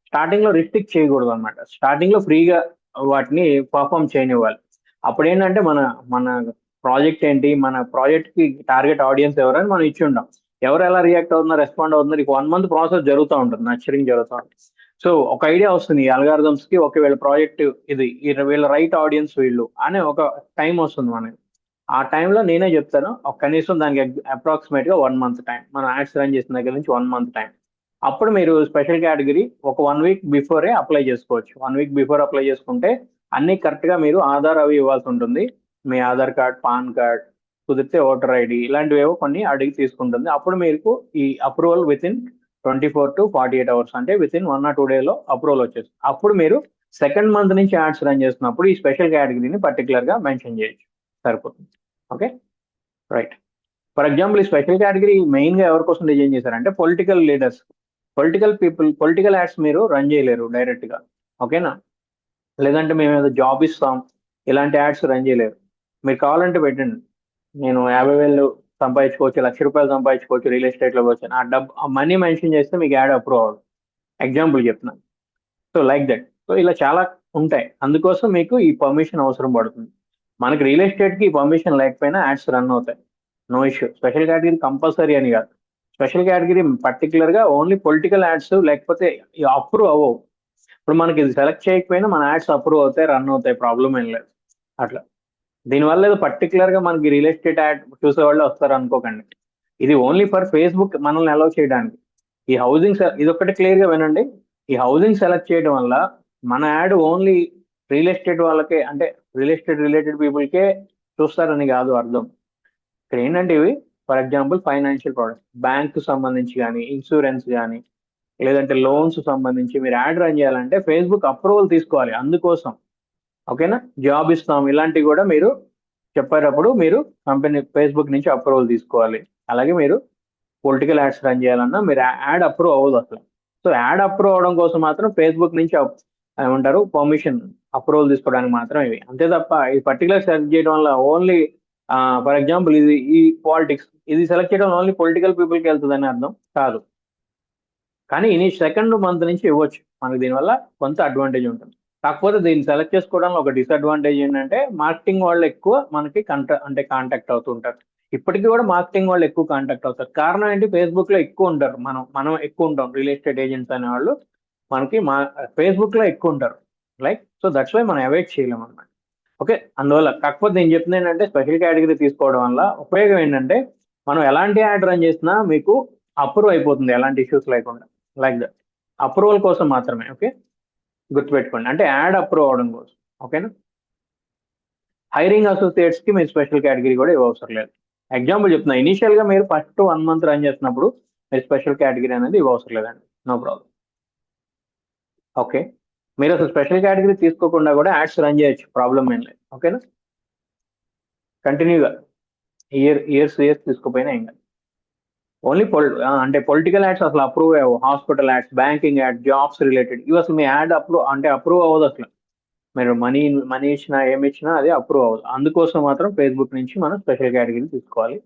స్టార్టింగ్ లో రిస్ట్రిక్ట్ చేయకూడదు అనమాట, స్టార్టింగ్ లో ఫ్రీగా వాటిని పర్ఫామ్ చేయనివ్వాలి. అప్పుడు ఏంటంటే మన మన ప్రాజెక్ట్ ఏంటి, మన ప్రాజెక్ట్ కి టార్గెట్ ఆడియన్స్ ఎవరని మనం ఇచ్చి ఉండాం. ఎవరు ఎలా రియాక్ట్ అవుతున్నారు, రెస్పాండ్ అవుతున్నారు, ఇక 1 మంత్ ప్రాసెస్ జరుగుతూ ఉంటుంది, నర్చరింగ్ జరుగుతూ ఉంటుంది. సో ఒక ఐడియా వస్తుంది ఈ algorithms కి, ఒక వీళ్ళ ప్రాజెక్ట్ ఇది, వీళ్ళ రైట్ ఆడియన్స్ వీళ్ళు అనే ఒక టైం వస్తుంది మనకి. ఆ టైంలో నేనే చెప్తాను, ఒక కనీసం దానికి అప్రాక్సిమేట్ గా 1 మంత్ టైం, మనం యాడ్స్ రన్ చేసిన దగ్గర నుంచి 1 మంత్ టైం. అప్పుడు మీరు స్పెషల్ కేటగిరీ ఒక 1 వీక్ బిఫోరే అప్లై చేసుకోవచ్చు. 1 వీక్ బిఫోర్ అప్లై చేసుకుంటే అన్ని కరెక్ట్ గా మీరు ఆధార్ అవి ఇవ్వాల్సి ఉంటుంది. మీ ఆధార్ కార్డ్, పాన్ కార్డ్, కుదిరితే ఓటర్ ఐడి, ఇలాంటివేవో కొన్ని అడిగి తీసుకుంటుంది. అప్పుడు మీకు ఈ approval with in 24 to 48 hours, అంటే with in 1 or 2 days approval వచ్చేస్తుంది. అప్పుడు మీరు సెకండ్ మంత్ నుంచి యాడ్స్ రన్ చేస్తున్నప్పుడు ఈ స్పెషల్ కేటగిరీని పర్టికులర్ గా మెన్షన్ చేయొచ్చు, సరిపోతుంది. Okay, right. ఫర్ ఎగ్జాంపుల్ ఈ స్పెషల్ కేటగిరీ మెయిన్ గా ఎవరి కోసం డిజైన్ చేశారంటే political leaders, political people, political ads మీరు రన్ చేయలేరు డైరెక్ట్ గా, ఓకేనా. లేదంటే మేము ఏదో జాబ్ ఇస్తాం, ఇలాంటి యాడ్స్ రన్ చేయలేరు. మీరు కావాలంటే పెట్టండి, నేను 50,000 సంపాదించుకోవచ్చు, ₹1,00,000 సంపాదించుకోవచ్చు, రియల్ ఎస్టేట్ లో వచ్చాను, ఆ డబ్బు ఆ మనీ మెన్షన్ చేస్తే మీకు యాడ్ అప్రూవ్ అవ్వదు. ఎగ్జాంపుల్ చెప్తున్నాను. So like that. సో ఇలా చాలా ఉంటాయి, అందుకోసం మీకు ఈ పర్మిషన్ అవసరం పడుతుంది. మనకి రియల్ ఎస్టేట్ కి పర్మిషన్ లేకపోయినా యాడ్స్ రన్ అవుతాయి, no issue. Special category compulsory అని కాదు, స్పెషల్ కేటగిరీ పర్టికులర్ గా ఓన్లీ పొలిటికల్ యాడ్స్, లేకపోతే అప్రూవ్ అవ్వవు. ఇప్పుడు మనకి ఇది సెలెక్ట్ చేయకపోయినా మన యాడ్స్ అప్రూవ్ అవుతాయి, రన్ అవుతాయి, ప్రాబ్లం ఏం లేదు. అట్లా దీనివల్ల ఏదో పర్టికులర్ గా మనకి రియల్ ఎస్టేట్ యాడ్ చూసే వాళ్ళు వస్తారు అనుకోకండి. ఇది ఓన్లీ ఫర్ ఫేస్బుక్ మనల్ని అలౌ చేయడానికి. ఈ హౌసింగ్ ఇది ఒకటి క్లియర్ గా వినండి, ఈ హౌసింగ్ సెలెక్ట్ చేయడం వల్ల మన యాడ్ ఓన్లీ రియల్ ఎస్టేట్ వాళ్ళకే, అంటే రియల్ ఎస్టేట్ రిలేటెడ్ పీపుల్కే చూస్తారని కాదు అర్థం. ఇక్కడ ఏంటంటే ఇవి for example financial products, bank సంబంధించి కానీ, ఇన్సూరెన్స్ కానీ, లేదంటే లోన్స్ సంబంధించి మీరు యాడ్ రన్ చేయాలంటే ఫేస్బుక్ అప్రూవల్ తీసుకోవాలి, అందుకోసం. ఓకేనా, జాబ్ ఇస్తాం ఇలాంటివి కూడా మీరు చెప్పేటప్పుడు మీరు కంపెనీ ఫేస్బుక్ నుంచి అప్రూవల్ తీసుకోవాలి. అలాగే మీరు పొలిటికల్ యాడ్స్ రన్ చేయాలన్నా మీరు యాడ్ అప్రూవ్ అవ్వదు అసలు. సో యాడ్ అప్రూవ్ అవడం కోసం మాత్రం ఫేస్బుక్ నుంచి ఏమంటారు పర్మిషన్, అప్రూవల్ తీసుకోవడానికి మాత్రం ఇవి, అంతే తప్ప ఈ పర్టికులర్ సెలెక్ట్ చేయడం వల్ల ఓన్లీ ఫర్ ఎగ్జాంపుల్ ఇది ఈ పాలిటిక్స్, ఇది సెలెక్ట్ చేయడం ఓన్లీ పొలిటికల్ పీపుల్కి వెళ్తుందని అర్థం కాదు. కానీ ఈ సెకండ్ మంత్ నుంచి ఇవ్వచ్చు, మనకి దీనివల్ల కొంత అడ్వాంటేజ్ ఉంటుంది. కాకపోతే దీన్ని సెలెక్ట్ చేసుకోవడంలో ఒక డిసడ్వాంటేజ్ ఏంటంటే మార్కెటింగ్ వాళ్ళు ఎక్కువ మనకి అంటే కాంటాక్ట్ అవుతుంటారు. ఇప్పటికీ కూడా మార్కెటింగ్ వాళ్ళు ఎక్కువ కాంటాక్ట్ అవుతారు. కారణం ఏంటి, ఫేస్బుక్ లో ఎక్కువ ఉంటారు, మనం ఎక్కువ ఉంటాం, రియల్ ఎస్టేట్ ఏజెంట్స్ అనే వాళ్ళు మనకి ఫేస్బుక్ లో ఎక్కువ ఉంటారు. లైక్ సో దట్స్ వై మనం అవాయిడ్ చేయలేము అన్నమాట. ఓకే, అందువల్ల కాకపోతే నేను చెప్తుంది ఏంటంటే స్పెషల్ కేటగిరీ తీసుకోవడం వల్ల ఉపయోగం ఏంటంటే మనం ఎలాంటి యాడ్ రన్ చేసినా మీకు అప్రూవ్ అయిపోతుంది, ఎలాంటి ఇష్యూస్ లేకుండా. లైక్ దట్, అప్రూవల్ కోసం మాత్రమే. ఓకే, గుర్తుపెట్టుకోండి, అంటే యాడ్ అప్రూవ్ అవడం కోసం. ఓకేనా. హైరింగ్ అసోసియేట్స్ కి మీరు స్పెషల్ కేటగిరీ కూడా ఇవ్వవసరం లేదు. ఎగ్జాంపుల్ చెప్తున్నా, ఇనిషియల్ గా మీరు ఫస్ట్ 1 మంత్ రన్ చేసినప్పుడు మీరు స్పెషల్ కేటగిరీ అనేది ఇవ్వవసరం లేదండి, నో ప్రాబ్లం. ఓకే, మీరు అసలు స్పెషల్ కేటగిరీ తీసుకోకుండా కూడా యాడ్స్ రన్ చేయొచ్చు, ప్రాబ్లం ఏం లేదు. ఓకేనా, కంటిన్యూగా ఇయర్స్ తీసుకోపోయినా ఏం కాదు. ఓన్లీ అంటే పొలిటికల్ యాడ్స్ అసలు అప్రూవ్ అవ్వవు, hospital ads, banking add, jobs related, ఇవి అసలు మీ యాడ్ అప్రూవ్ అవ్వదు అసలు. మీరు మనీ ఇచ్చినా ఏమి ఇచ్చినా అది అప్రూవ్ అవ్వదు. అందుకోసం మాత్రం ఫేస్బుక్ నుంచి మనం స్పెషల్ కేటగిరీ తీసుకోవాలి.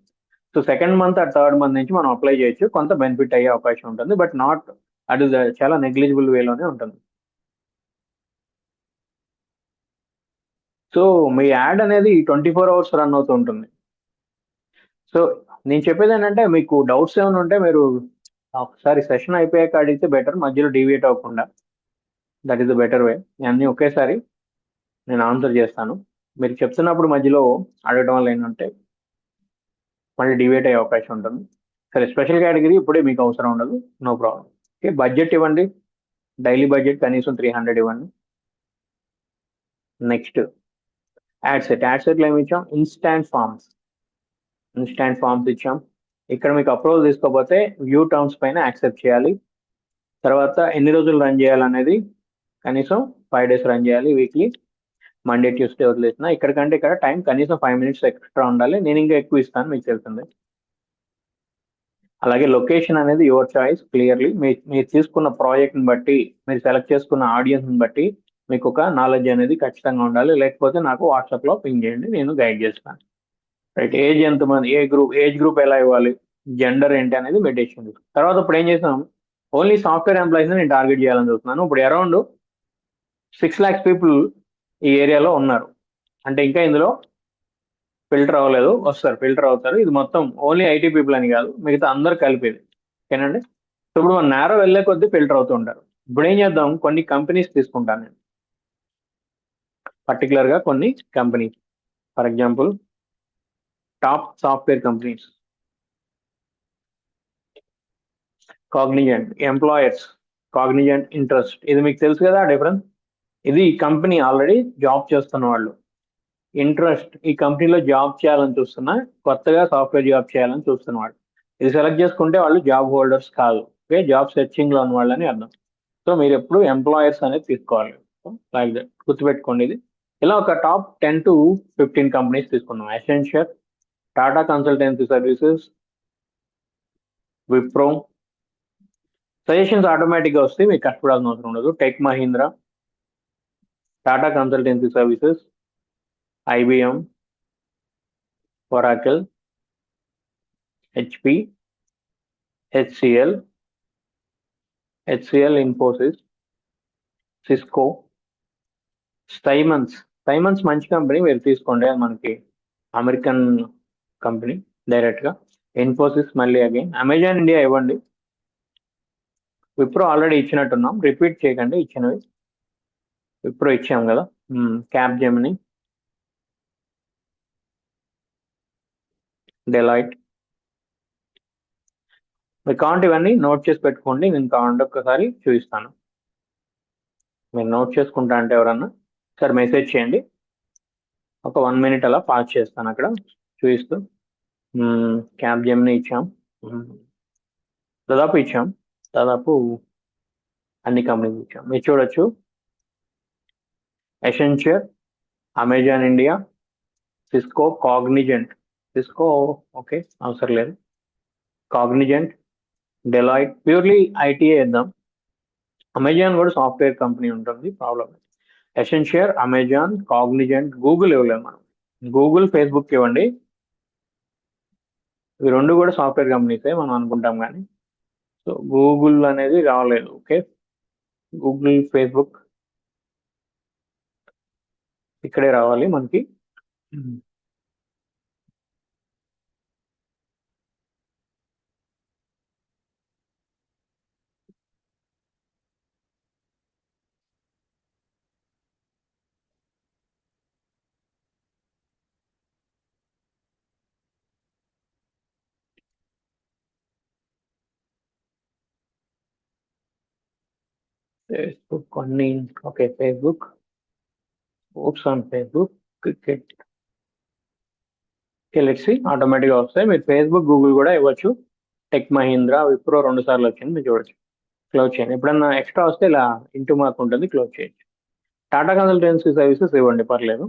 సో సెకండ్ మంత్ ఆ థర్డ్ మంత్ నుంచి మనం అప్లై చేయొచ్చు, కొంత బెనిఫిట్ అయ్యే అవకాశం ఉంటుంది, బట్ నాట్ అది చాలా నెగ్లిజిబుల్ వేలోనే ఉంటుంది. సో మీ యాడ్ అనేది 24 hours రన్ అవుతూ ఉంటుంది. సో నేను చెప్పేది ఏంటంటే మీకు డౌట్స్ ఏమైనా ఉంటే మీరు ఒకసారి సెషన్ అయిపోయాక అడిగితే బెటర్, మధ్యలో డివియేట్ అవ్వకుండా. That is the better way. అన్నీ ఒకేసారి నేను ఆన్సర్ చేస్తాను, మీరు చెప్తున్నప్పుడు మధ్యలో అడగడం వల్ల ఏంటంటే మళ్ళీ డివేట్ అయ్యే అవకాశం ఉంటుంది. సరే, స్పెషల్ కేటగిరీ ఇప్పుడే మీకు అవసరం ఉండదు, నో ప్రాబ్లం. ఓకే, బడ్జెట్ ఇవ్వండి, డైలీ బడ్జెట్ కనీసం 300 ఇవ్వండి. నెక్స్ట్ యాడ్ సెట్లో ఏమి ఇచ్చాం, ఇన్స్టాంట్ ఫామ్స్ ఇచ్చాం. ఇక్కడ మీకు అప్రూవల్ తీసుకోకపోతే వ్యూ టర్మ్స్ పైన యాక్సెప్ట్ చేయాలి. తర్వాత ఎన్ని రోజులు రన్ చేయాలనేది కనీసం 5 days రన్ చేయాలి వీక్లీ, మండే ట్యూస్డే వదిలేసిన. ఇక్కడికంటే ఇక్కడ టైం కనీసం 5 minutes ఎక్స్ట్రా ఉండాలి, నేను ఇంకా ఎక్కువ ఇస్తాను, మీకు తెలుస్తుంది. అలాగే లొకేషన్ అనేది యువర్ చాయిస్, క్లియర్లీ మీరు తీసుకున్న ప్రాజెక్ట్ని బట్టి, మీరు సెలెక్ట్ చేసుకున్న ఆడియన్స్ని బట్టి మీకు ఒక నాలెడ్జ్ అనేది ఖచ్చితంగా ఉండాలి, లేకపోతే నాకు వాట్సాప్లో పింగ్ చేయండి, నేను గైడ్ చేస్తాను. రైట్, ఏజ్ ఎంతమంది, ఏజ్ గ్రూప్ ఎలా ఇవ్వాలి, జెండర్ ఏంటి అనేది మెడిటేషన్. తర్వాత ఇప్పుడు ఏం చేసాం, ఓన్లీ సాఫ్ట్వేర్ ఎంప్లాయీస్ నేను టార్గెట్ చేయాలని చూస్తున్నాను. ఇప్పుడు అరౌండ్ 6 lakhs పీపుల్ ఈ ఏరియాలో ఉన్నారు, అంటే ఇంకా ఇందులో ఫిల్టర్ అవ్వలేదు, వస్తారు, ఫిల్టర్ అవుతారు. ఇది మొత్తం ఓన్లీ ఐటీ పీపుల్ అని కాదు, మిగతా అందరు కలిపేది. ఓకేనండి. సో ఇప్పుడు మనం నేరో వెళ్ళే కొద్దీ ఫిల్టర్ అవుతూ ఉంటారు. ఇప్పుడు ఏం చేద్దాం, కొన్ని కంపెనీస్ తీసుకుంటాను నేను, పర్టికులర్గా కొన్ని companies. For example top software companies, Cognizant employers, Cognizant interest. ఇది మీకు తెలుసు కదా డిఫరెన్స్. ఇది కంపెనీ ఆల్రెడీ జాబ్ చేస్తున్న వాళ్ళు. ఇంట్రెస్ట్ ఈ కంపెనీలో జాబ్ చేయాలని చూస్తున్నా, కొత్తగా సాఫ్ట్వేర్ జాబ్ చేయాలని చూస్తున్నవాడు. ఇది సెలెక్ట్ చేసుకుంటే వాళ్ళు జాబ్ హోల్డర్స్ కాదు, ఓకే, జాబ్ సెర్చింగ్ లో ఉన్న వాళ్ళని అర్థం. సో మీరు ఎప్పుడు ఎంప్లాయర్స్ అనేది తీసుకోవాలి, లైక్ దట్, గుర్తుపెట్టుకోండి ఇది. ఇలా ఒక టాప్ 10 to 15 కంపెనీస్ తీసుకున్నాం. Accenture, Tata Consultancy Services, Wipro. Suggestions ఆటోమేటిక్గా వస్తే మీకు కష్టపడాల్సిన అవసరం ఉండదు. Tech Mahindra, Tata Consultancy Services, IBM, Oracle, HP, HCL, Infosys, Cisco, Siemens. Siemens మంచి కంపెనీ, మీరు తీసుకోండి, అది మనకి అమెరికన్ కంపెనీ డైరెక్ట్గా. ఇన్ఫోసిస్ మళ్ళీ అగైన్. అమెజాన్ ఇండియా ఇవ్వండి. విప్రో ఆల్రెడీ ఇచ్చినట్టున్నాం, రిపీట్ చేయకండి ఇచ్చినవి. విప్రో ఇచ్చాం కదా. Cap Gemini, Deloitte. మీరు కావాలంటే ఇవన్నీ నోట్ చేసి పెట్టుకోండి, నేను కావాలంటే ఒక్కసారి చూపిస్తాను. మీరు నోట్ చేసుకుంటా అంటే ఎవరన్నా సార్ మెసేజ్ చేయండి, ఒక 1 minute అలా పాస్ చేస్తాను అక్కడ చూపిస్తూ. క్యాప్ జెమిని ఇచ్చాం, దాదాపు ఇచ్చాం, దాదాపు అన్ని కంపెనీస్ ఇచ్చాం. మీరు చూడొచ్చు, Accenture, Amazon India, Cisco, Cognizant. Cisco okay, అవసరం లేదు. కాగ్నిజెంట్, డెలాయిట్, ప్యూర్లీ ఐటీఏ ఇద్దాం. అమెజాన్ కూడా సాఫ్ట్వేర్ కంపెనీ ఉంటుంది, problem. Accenture, Amazon, Cognizant. Google ఇవ్వలేము మనం. గూగుల్, ఫేస్బుక్ ఇవ్వండి. ఇవి రెండు కూడా సాఫ్ట్వేర్ కంపెనీసే మనం అనుకుంటాం కానీ, సో గూగుల్ అనేది రాలేదు. ఓకే, గూగుల్, ఫేస్బుక్ ఇక్కడే రావాలి మనకి. ఫేస్బుక్ కొన్ని, okay, Facebook, sports on Facebook, cricket. Okay, let's see, ఆటోమేటిక్గా వస్తాయి. మీరు ఫేస్బుక్, గూగుల్ కూడా ఇవ్వచ్చు. టెక్ మహీంద్రా, విప్రో 2 సార్లు వచ్చింది, మీరు చూడొచ్చు. క్లోజ్ చేయండి. ఎప్పుడన్నా ఎక్స్ట్రా వస్తే ఇలా ఇంటూ మార్క్ ఉంటుంది, క్లోజ్ చేయొచ్చు. టాటా కన్సల్టెన్సీ సర్వీసెస్ ఇవ్వండి, పర్లేదు.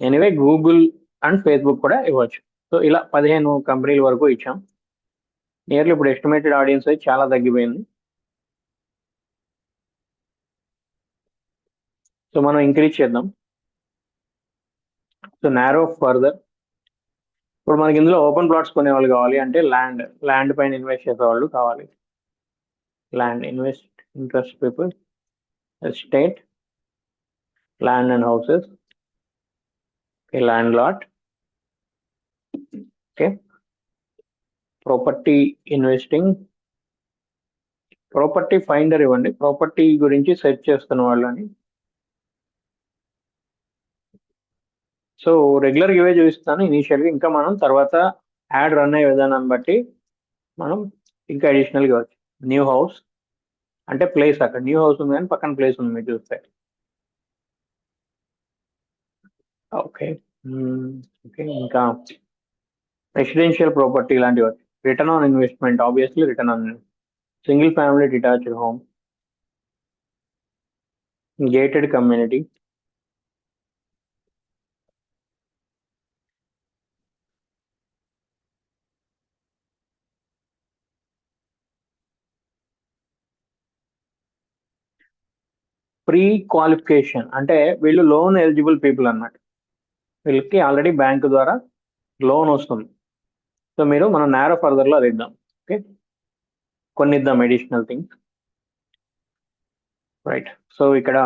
ఎనీవే గూగుల్ అండ్ ఫేస్బుక్ కూడా ఇవ్వచ్చు. సో ఇలా 15 కంపెనీల వరకు ఇచ్చాం. నియర్లీ ఇప్పుడు ఎస్టిమేటెడ్ ఆడియన్స్ అయితే చాలా తగ్గిపోయింది. సో మనం ఇంక్రీజ్ చేద్దాం. So narrow further. ఇప్పుడు మనకి ఇందులో ఓపెన్ ప్లాట్స్ కొనే వాళ్ళు కావాలి అంటే ల్యాండ్ పైన ఇన్వెస్ట్ చేసే వాళ్ళు కావాలి. Land invest interest people, estate, land and houses, land lot, okay, property investing, property finder ఇవ్వండి, ప్రాపర్టీ గురించి సెర్చ్ చేస్తున్న వాళ్ళని. సో రెగ్యులర్ ఇవే చూపిస్తాను ఇనీషియల్గా, ఇంకా మనం తర్వాత యాడ్ రన్ అయ్యే విధానాన్ని బట్టి మనం ఇంకా అడిషనల్గా వచ్చు. న్యూ హౌస్ అంటే ప్లేస్, అక్కడ న్యూ హౌస్ ఉంది కానీ పక్కన ప్లేస్ ఉంది మీరు చూస్తే. ఓకే, ఓకే, ఇంకా రెసిడెన్షియల్ ప్రాపర్టీ ఇలాంటివి వచ్చు. Return on investment, obviously return on single family detached home, gated community, pre qualification అంటే వీళ్ళు లోన్ ఎలిజిబుల్ పీపుల్ అన్నమాట. వీళ్ళకి ఆల్రెడీ బ్యాంకు ద్వారా లోన్ వస్తుంది. సో మీరు మనం నేరో ఫర్దర్లో అది ఇద్దాం. ఓకే, కొన్ని ఇద్దాం అడిషనల్ థింగ్స్, రైట్. సో ఇక్కడ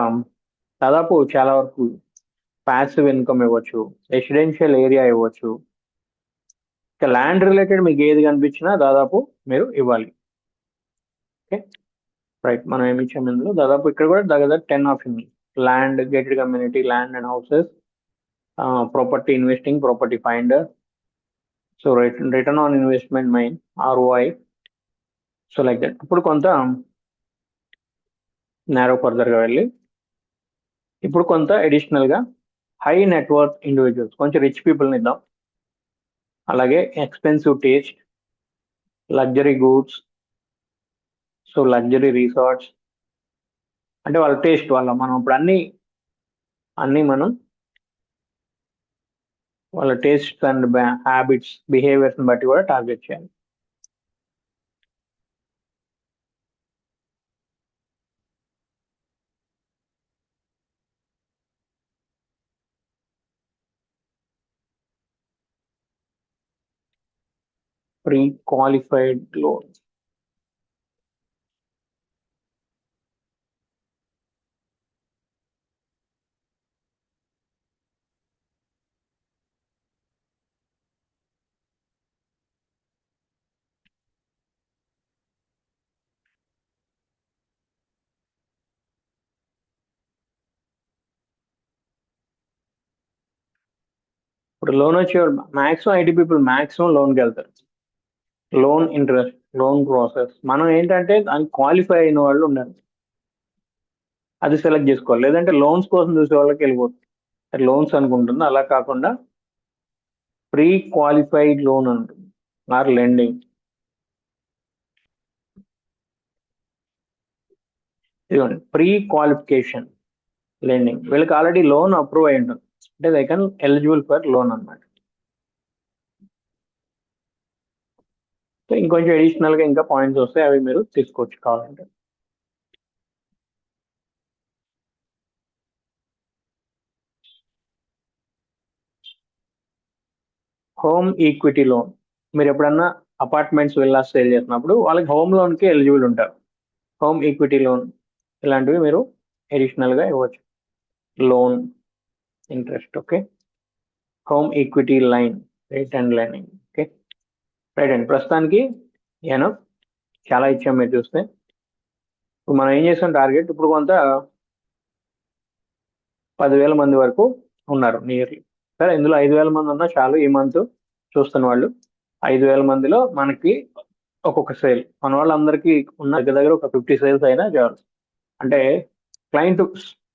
దాదాపు చాలా వరకు ప్యాసివ్ ఇన్కమ్ ఇవ్వచ్చు, రెసిడెన్షియల్ ఏరియా ఇవ్వచ్చు. ఇక ల్యాండ్ రిలేటెడ్ మీకు ఏది కనిపించినా దాదాపు మీరు ఇవ్వాలి. ఓకే రైట్, మనం ఏమి ఇచ్చాము ఇందులో దాదాపు ఇక్కడ కూడా దగ్గర 10 option land, gated community, land and houses, property investing, property finder, so return on investment mine, ROI, so like that. ఇప్పుడు కొంత నేరో ఫర్దర్గా వెళ్ళి ఇప్పుడు కొంత అడిషనల్గా హై నెట్వర్క్ ఇండివిజువల్స్, కొంచెం రిచ్ పీపుల్ని ఇద్దాం. అలాగే expensive taste, luxury goods, so luxury resorts, అంటే వాళ్ళ టేస్ట్ వాళ్ళ మనం ఇప్పుడు అన్ని మనం వాళ్ళ టేస్ట్ అండ్ హ్యాబిట్స్, బిహేవియర్స్ని బట్టి కూడా టార్గెట్ చేయాలి. ప్రీ క్వాలిఫైడ్ లోన్, ఇప్పుడు లోన్ వచ్చే మాక్సిమం 80 పీపుల్ మాక్సిమం లోన్కి వెళ్తారు. లోన్ ఇంట్రెస్ట్, లోన్ ప్రాసెస్, మనం ఏంటంటే దానికి క్వాలిఫై అయిన వాళ్ళు ఉండాలి, అది సెలెక్ట్ చేసుకోవాలి. లేదంటే లోన్స్ కోసం చూసే వాళ్ళకి వెళ్ళిపోతుంది, లోన్స్ అనుకుంటుంది. అలా కాకుండా ప్రీ క్వాలిఫైడ్ లోన్ అంటుంది, ఆర్ లెండింగ్. ఇదిగోండి ప్రీ క్వాలిఫికేషన్ లెండింగ్, వీళ్ళకి ఆల్రెడీ లోన్ అప్రూవ్ అయి ఉంటుంది, అంటే they can eligible for loan అనమాట. సో ఇంకొంచెం అడిషనల్గా ఇంకా పాయింట్స్ వస్తాయి, అవి మీరు తీసుకోవచ్చు కావాలంటే. హోమ్ ఈక్విటీ లోన్, మీరు ఎప్పుడన్నా అపార్ట్మెంట్స్ విల్లా సేల్ చేసినప్పుడు వాళ్ళకి హోమ్ లోన్కి ఎలిజిబుల్ ఉంటారు. హోమ్ ఈక్విటీ లోన్ ఇలాంటివి మీరు అడిషనల్గా ఇవ్వచ్చు. Loan interest, okay. Home equity line, rate and lining, okay right అండి. ప్రస్తుతానికి నేను చాలా ఇచ్చాం మీరు చూస్తే. ఇప్పుడు మనం ఏం చేసాం టార్గెట్, ఇప్పుడు కొంత 10,000 మంది వరకు ఉన్నారు నియర్లీ. సరే, ఇందులో 5,000 మంది ఉన్నా చాలు ఈ మంత్ చూస్తున్న వాళ్ళు. 5,000 మందిలో మనకి ఒక్కొక్క సేల్, మన వాళ్ళందరికీ ఉన్న దగ్గర దగ్గర ఒక 50 సేల్స్ అయినా చాలు. అంటే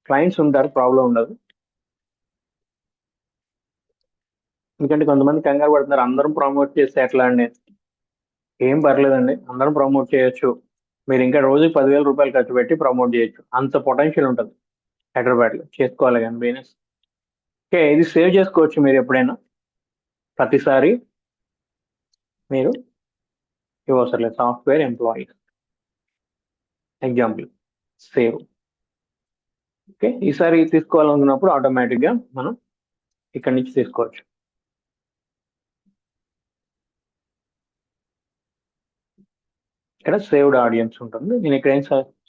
క్లయింట్స్ ఉంటారు, ప్రాబ్లం ఉండదు. ఎందుకంటే కొంతమంది కంగారు పడుతున్నారు, అందరం ప్రమోట్ చేస్తే ఎట్లా అండి. ఏం పర్లేదండి, అందరం ప్రమోట్ చేయొచ్చు. మీరు ఇంకా రోజు 10,000 రూపాయలు ఖర్చు పెట్టి ప్రమోట్ చేయొచ్చు, అంత పొటెన్షియల్ ఉంటుంది హైదరాబాద్లో. చేసుకోవాలి కానీ బిజినెస్. ఓకే, ఇది సేవ్ చేసుకోవచ్చు మీరు ఎప్పుడైనా, ప్రతిసారి మీరు ఇవ్వసరం లేదు. Software employees example save. Okay, ఈసారి తీసుకోవాలనుకున్నప్పుడు ఆటోమేటిక్గా మనం ఇక్కడి నుంచి తీసుకోవచ్చు. ఇక్కడ సేవ్డ్ ఆడియన్స్ ఉంటుంది. నేను ఇక్కడ ఏం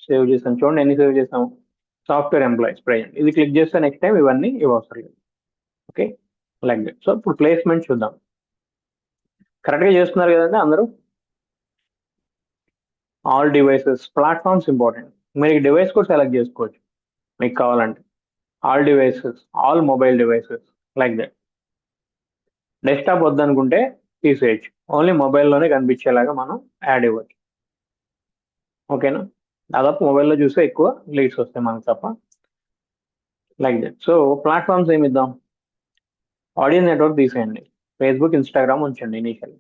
సేవ్ చేశాను చూడండి, ఎన్ని సేవ్ చేసాము. సాఫ్ట్వేర్ ఎంప్లాయీస్ ప్రజెంట్, ఇది క్లిక్ చేస్తే నెక్స్ట్ టైం ఇవన్నీ ఇవ్వవసరం లేదు. Okay like that. సో ఇప్పుడు ప్లేస్మెంట్ చూద్దాం. కరెక్ట్గా చేస్తున్నారు కదండి అందరూ. All devices, platforms important. మీరు ఈ డివైస్ కూడా సెలెక్ట్ చేసుకోవచ్చు మీకు కావాలంటే. All devices, all mobile devices, like that. Desktop వద్దనుకుంటే తీసేయచ్చు, ఓన్లీ మొబైల్లోనే కనిపించేలాగా మనం యాడ్ ఇవ్వచ్చు. ఓకేనా, దాదాపు మొబైల్లో చూస్తే ఎక్కువ లీడ్స్ వస్తాయి మనకు తప్ప, లైక్ దట్. సో ప్లాట్ఫామ్స్ ఏమి ఇద్దాం, ఆడియన్స్ నెట్వర్క్ తీసేయండి, ఫేస్బుక్, ఇన్స్టాగ్రామ్ ఉంచండి ఇనీషియల్.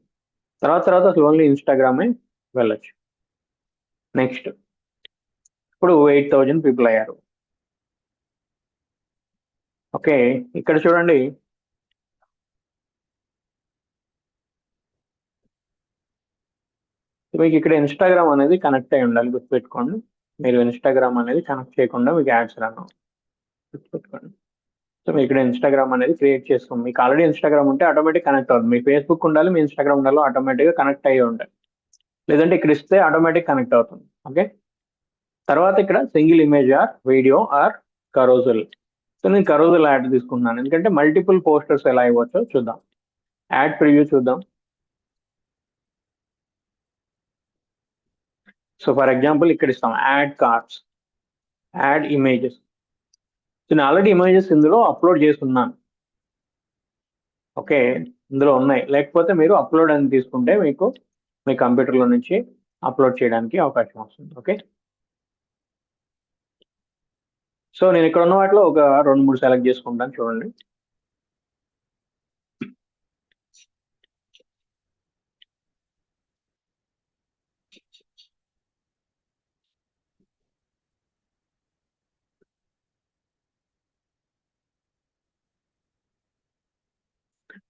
తర్వాత తర్వాత అసలు ఓన్లీ ఇన్స్టాగ్రామే వెళ్ళొచ్చు. నెక్స్ట్, ఇప్పుడు 8,000 పీపుల్ అయ్యారు. ఓకే, ఇక్కడ చూడండి, మీకు ఇక్కడ ఇన్స్టాగ్రామ్ అనేది కనెక్ట్ అయి ఉండాలి, గుర్తుపెట్టుకోండి. మీరు ఇన్స్టాగ్రామ్ అనేది కనెక్ట్ చేయకుండా మీకు యాడ్స్ రాను, గుర్తుపెట్టుకోండి. సో మీ ఇక్కడ ఇన్స్టాగ్రామ్ అనేది క్రియేట్ చేసుకోండి. మీకు ఆల్రెడీ ఇన్స్టాగ్రామ్ ఉంటే ఆటోమేటిక్ కనెక్ట్ అవుతుంది. మీ ఫేస్బుక్ ఉండాలి, మీ ఇన్స్టాగ్రామ్ ఉండాలి, ఆటోమేటిక్గా కనెక్ట్ అయ్యి ఉంటాయి. లేదంటే ఇక్కడ ఇస్తే ఆటోమేటిక్ కనెక్ట్ అవుతుంది. ఓకే, తర్వాత ఇక్కడ single image or video or carousel, so నేను కరోజల్ యాడ్ తీసుకుంటున్నాను, ఎందుకంటే మల్టిపుల్ పోస్టర్స్ ఎలా ఇవ్వచ్చో చూద్దాం. యాడ్ ప్రివ్యూ చూద్దాం. సో ఫర్ ఎగ్జాంపుల్ ఇక్కడ ఇస్తాం యాడ్ కార్డ్స్, యాడ్ ఇమేజెస్. నేను ఆల్రెడీ ఇమేజెస్ ఇందులో అప్లోడ్ చేస్తున్నాను. ఓకే, ఇందులో ఉన్నాయి. లేకపోతే మీరు అప్లోడ్ అని తీసుకుంటే మీకు మీ కంప్యూటర్లో నుంచి అప్లోడ్ చేయడానికి అవకాశం వస్తుంది. ఓకే, సో నేను ఇక్కడ ఉన్న వాటిలో ఒక 2-3 సెలెక్ట్ చేసుకుంటాను, చూడండి.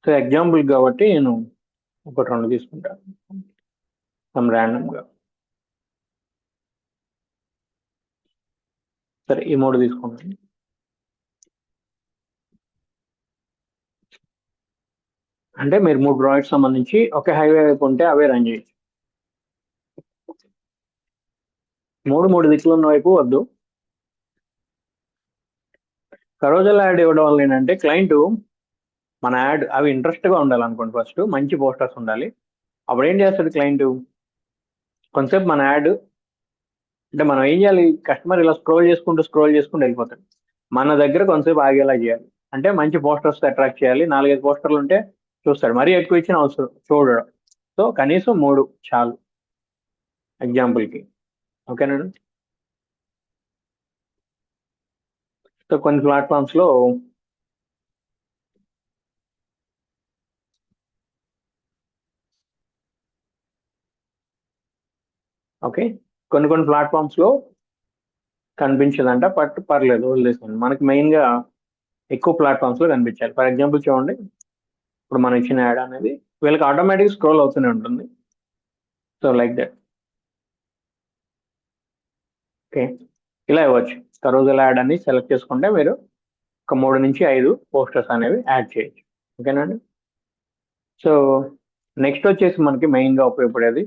సో ఎగ్జాంపుల్ కాబట్టి నేను ఒక 2 తీసుకుంటాను, సమ్ ర్యాండమ్గా. సరే, ఈ 3 తీసుకుంటాను. అంటే మీరు 3 ప్రాజెక్ట్స్ సంబంధించి ఒకే హైవే వైపు ఉంటే అవే రన్ చేయొచ్చు. 3 దిక్కులు ఉన్న వైపు వద్దు. కరోజల్ యాడ్ ఇవ్వడం వల్ల ఏంటంటే క్లయింట్ మన యాడ్ అవి ఇంట్రెస్ట్గా ఉండాలి అనుకోండి. ఫస్ట్ మంచి పోస్టర్స్ ఉండాలి. అప్పుడు ఏం చేస్తాడు క్లయింట్, కొంతసేపు మన యాడ్ అంటే మనం ఏం చేయాలి, కస్టమర్ ఇలా స్క్రోల్ చేసుకుంటూ వెళ్ళిపోతాడు. మన దగ్గర కొంతసేపు ఆగేలా చేయాలి. అంటే మంచి పోస్టర్స్ అట్రాక్ట్ చేయాలి. 4-5 పోస్టర్లు ఉంటే చూస్తాడు, మరీ ఎక్కువ ఇచ్చిన అవసరం చూడడం. సో కనీసం 3 చాలు ఎగ్జాంపుల్కి. ఓకేనండి. సో కొన్ని ప్లాట్ఫామ్స్లో ఓకే, కొన్ని ప్లాట్ఫామ్స్లో కనిపించదంట, బట్ పర్లేదు, వదిలేసాను. మనకి మెయిన్గా ఎక్కువ ప్లాట్ఫామ్స్లో కనిపించాలి. ఫర్ ఎగ్జాంపుల్ చూడండి, ఇప్పుడు మనం ఇచ్చిన యాడ్ అనేది వీళ్ళకి ఆటోమేటిక్ స్క్రోల్ అవుతూనే ఉంటుంది. So like that. ఓకే, ఇలా ఇవ్వచ్చు. కరోజల్ యాడ్ అని సెలెక్ట్ చేసుకుంటే మీరు ఒక 3-5 పోస్టర్స్ అనేవి యాడ్ చేయొచ్చు. ఓకేనండి. సో నెక్స్ట్ వచ్చేసి మనకి మెయిన్గా ఉపయోగపడేది,